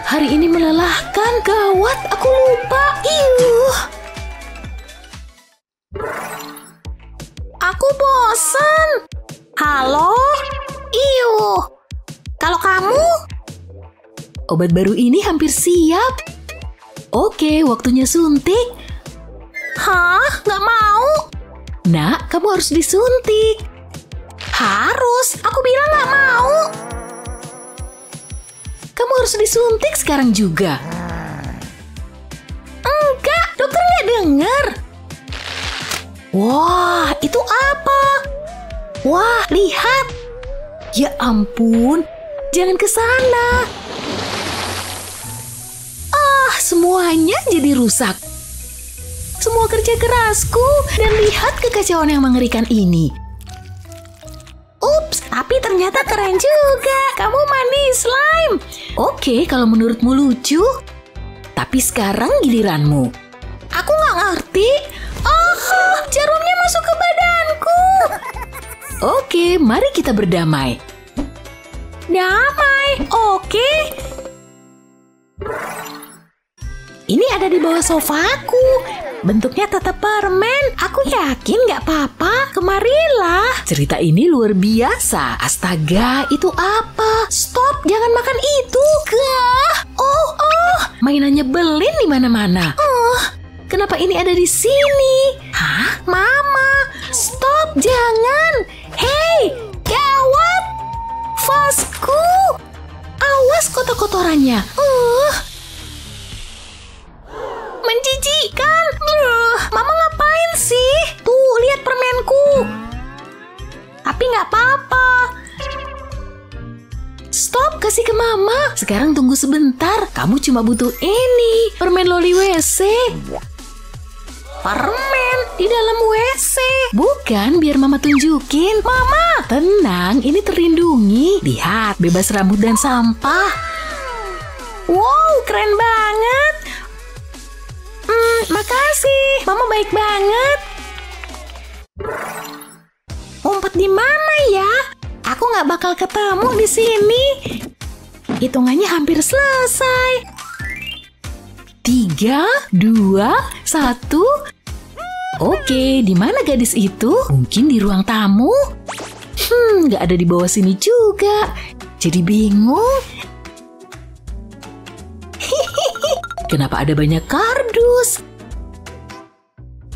Hari ini melelahkan. Gawat, aku lupa. Aku bosan. Halo? Kalau kamu? Obat baru ini hampir siap. Oke, waktunya suntik. Hah? Nggak mau? Nak, kamu harus disuntik. Harus? Aku bilang nggak mau. Kamu harus disuntik sekarang juga. Enggak, dokter nggak dengar. Wah, itu apa? Wah, lihat. Ya ampun, jangan ke sana. Semuanya jadi rusak. Semua kerja kerasku, dan lihat kekacauan yang mengerikan ini. Ups, tapi ternyata keren juga. Kamu manis slime. Oke, kalau menurutmu lucu. Tapi sekarang giliranmu. Aku nggak ngerti. Oh, jarumnya masuk ke badanku. Oke, mari kita berdamai. Damai, oke. Ini ada di bawah sofaku. Bentuknya tetap permen. Aku yakin gak apa-apa. Kemarilah. Cerita ini luar biasa. Astaga, itu apa? Stop, jangan makan itu. Gah. Mainan nyebelin di mana-mana. Kenapa ini ada di sini? Hah? Mama, stop, jangan. Hei, gawat. Vasku. Awas kotor-kotorannya. Menjijikan. Mama ngapain sih? Tuh, lihat permenku. Tapi nggak apa-apa. Stop, kasih ke Mama. Sekarang tunggu sebentar. Kamu cuma butuh ini. Permen loli WC. Permen di dalam WC. Bukan, biar Mama tunjukin. Mama, tenang, ini terlindungi. Lihat, bebas rambut dan sampah. Wow, keren banget. Makasih, Mama baik banget. Umpet di mana ya? Aku nggak bakal ketemu di sini. Hitungannya hampir selesai. 3, 2, 1. Oke, di mana gadis itu? Mungkin di ruang tamu. Nggak ada di bawah sini juga. Jadi bingung. Kenapa ada banyak kardus?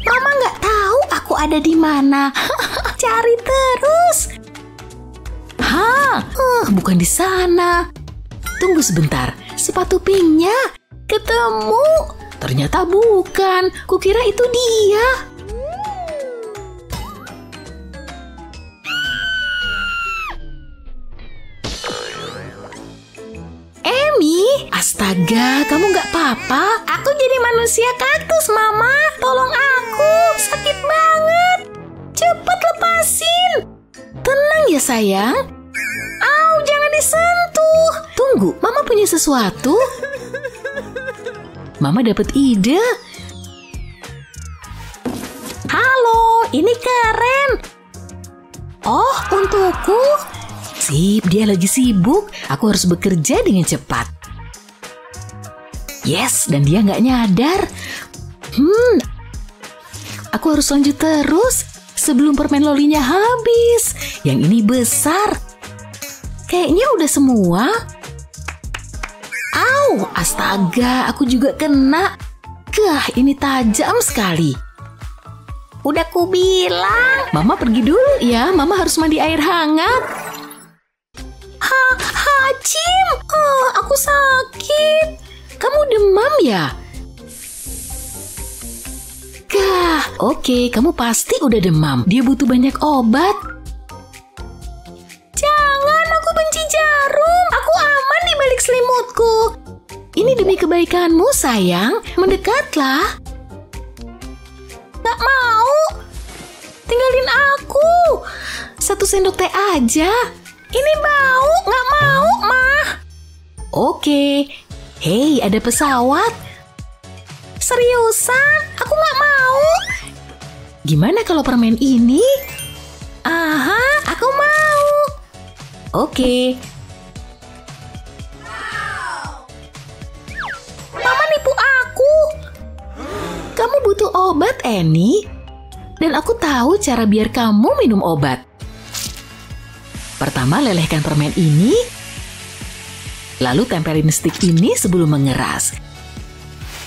Mama nggak tahu aku ada di mana. Cari terus. Bukan di sana. Tunggu sebentar. Sepatu pinknya ketemu. Ternyata bukan. Kukira itu dia. Astaga, kamu gak apa-apa? Aku jadi manusia kaktus, Mama. Tolong aku, sakit banget. Cepat lepasin. Tenang ya, sayang. Au, jangan disentuh. Tunggu, Mama punya sesuatu. Mama dapat ide. Halo, ini keren. Oh, untukku. Sip, dia lagi sibuk. Aku harus bekerja dengan cepat. Yes, dan dia nggak nyadar. Aku harus lanjut terus sebelum permen lolinya habis. Yang ini besar. Kayaknya udah semua. Au, astaga, aku juga kena. Ini tajam sekali. Udah ku bilang. Mama pergi dulu ya, Mama harus mandi air hangat. Hacim, aku sakit. Kamu demam ya? Oke, kamu pasti udah demam. Dia butuh banyak obat. Jangan, aku benci jarum. Aku aman di balik selimutku. Ini demi kebaikanmu, sayang. Mendekatlah. Gak mau. Tinggalin aku. 1 sendok teh aja. Ini bau, gak mau, Mah. Oke. Hei, ada pesawat. Seriusan? Aku gak mau. Gimana kalau permen ini? Aha, aku mau. Oke. Mama nipu aku. Kamu butuh obat, Annie. Dan aku tahu cara biar kamu minum obat. Pertama, lelehkan permen ini. Lalu tempelin stick ini sebelum mengeras.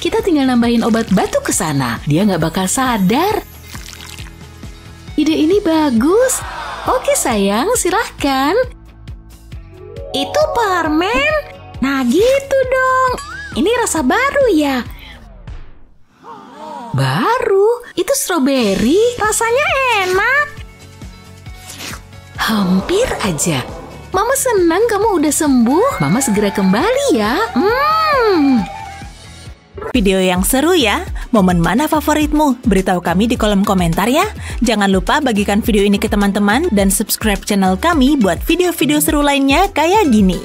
Kita tinggal nambahin obat batu ke sana. Dia nggak bakal sadar. Ide ini bagus. Oke sayang, silahkan. Itu permen? Nah gitu dong. Ini rasa baru ya? Baru? Itu stroberi. Rasanya enak. Hampir aja. Mama senang kamu udah sembuh. Mama segera kembali ya. Video yang seru ya. Momen mana favoritmu? Beritahu kami di kolom komentar ya. Jangan lupa bagikan video ini ke teman-teman dan subscribe channel kami buat video-video seru lainnya kayak gini.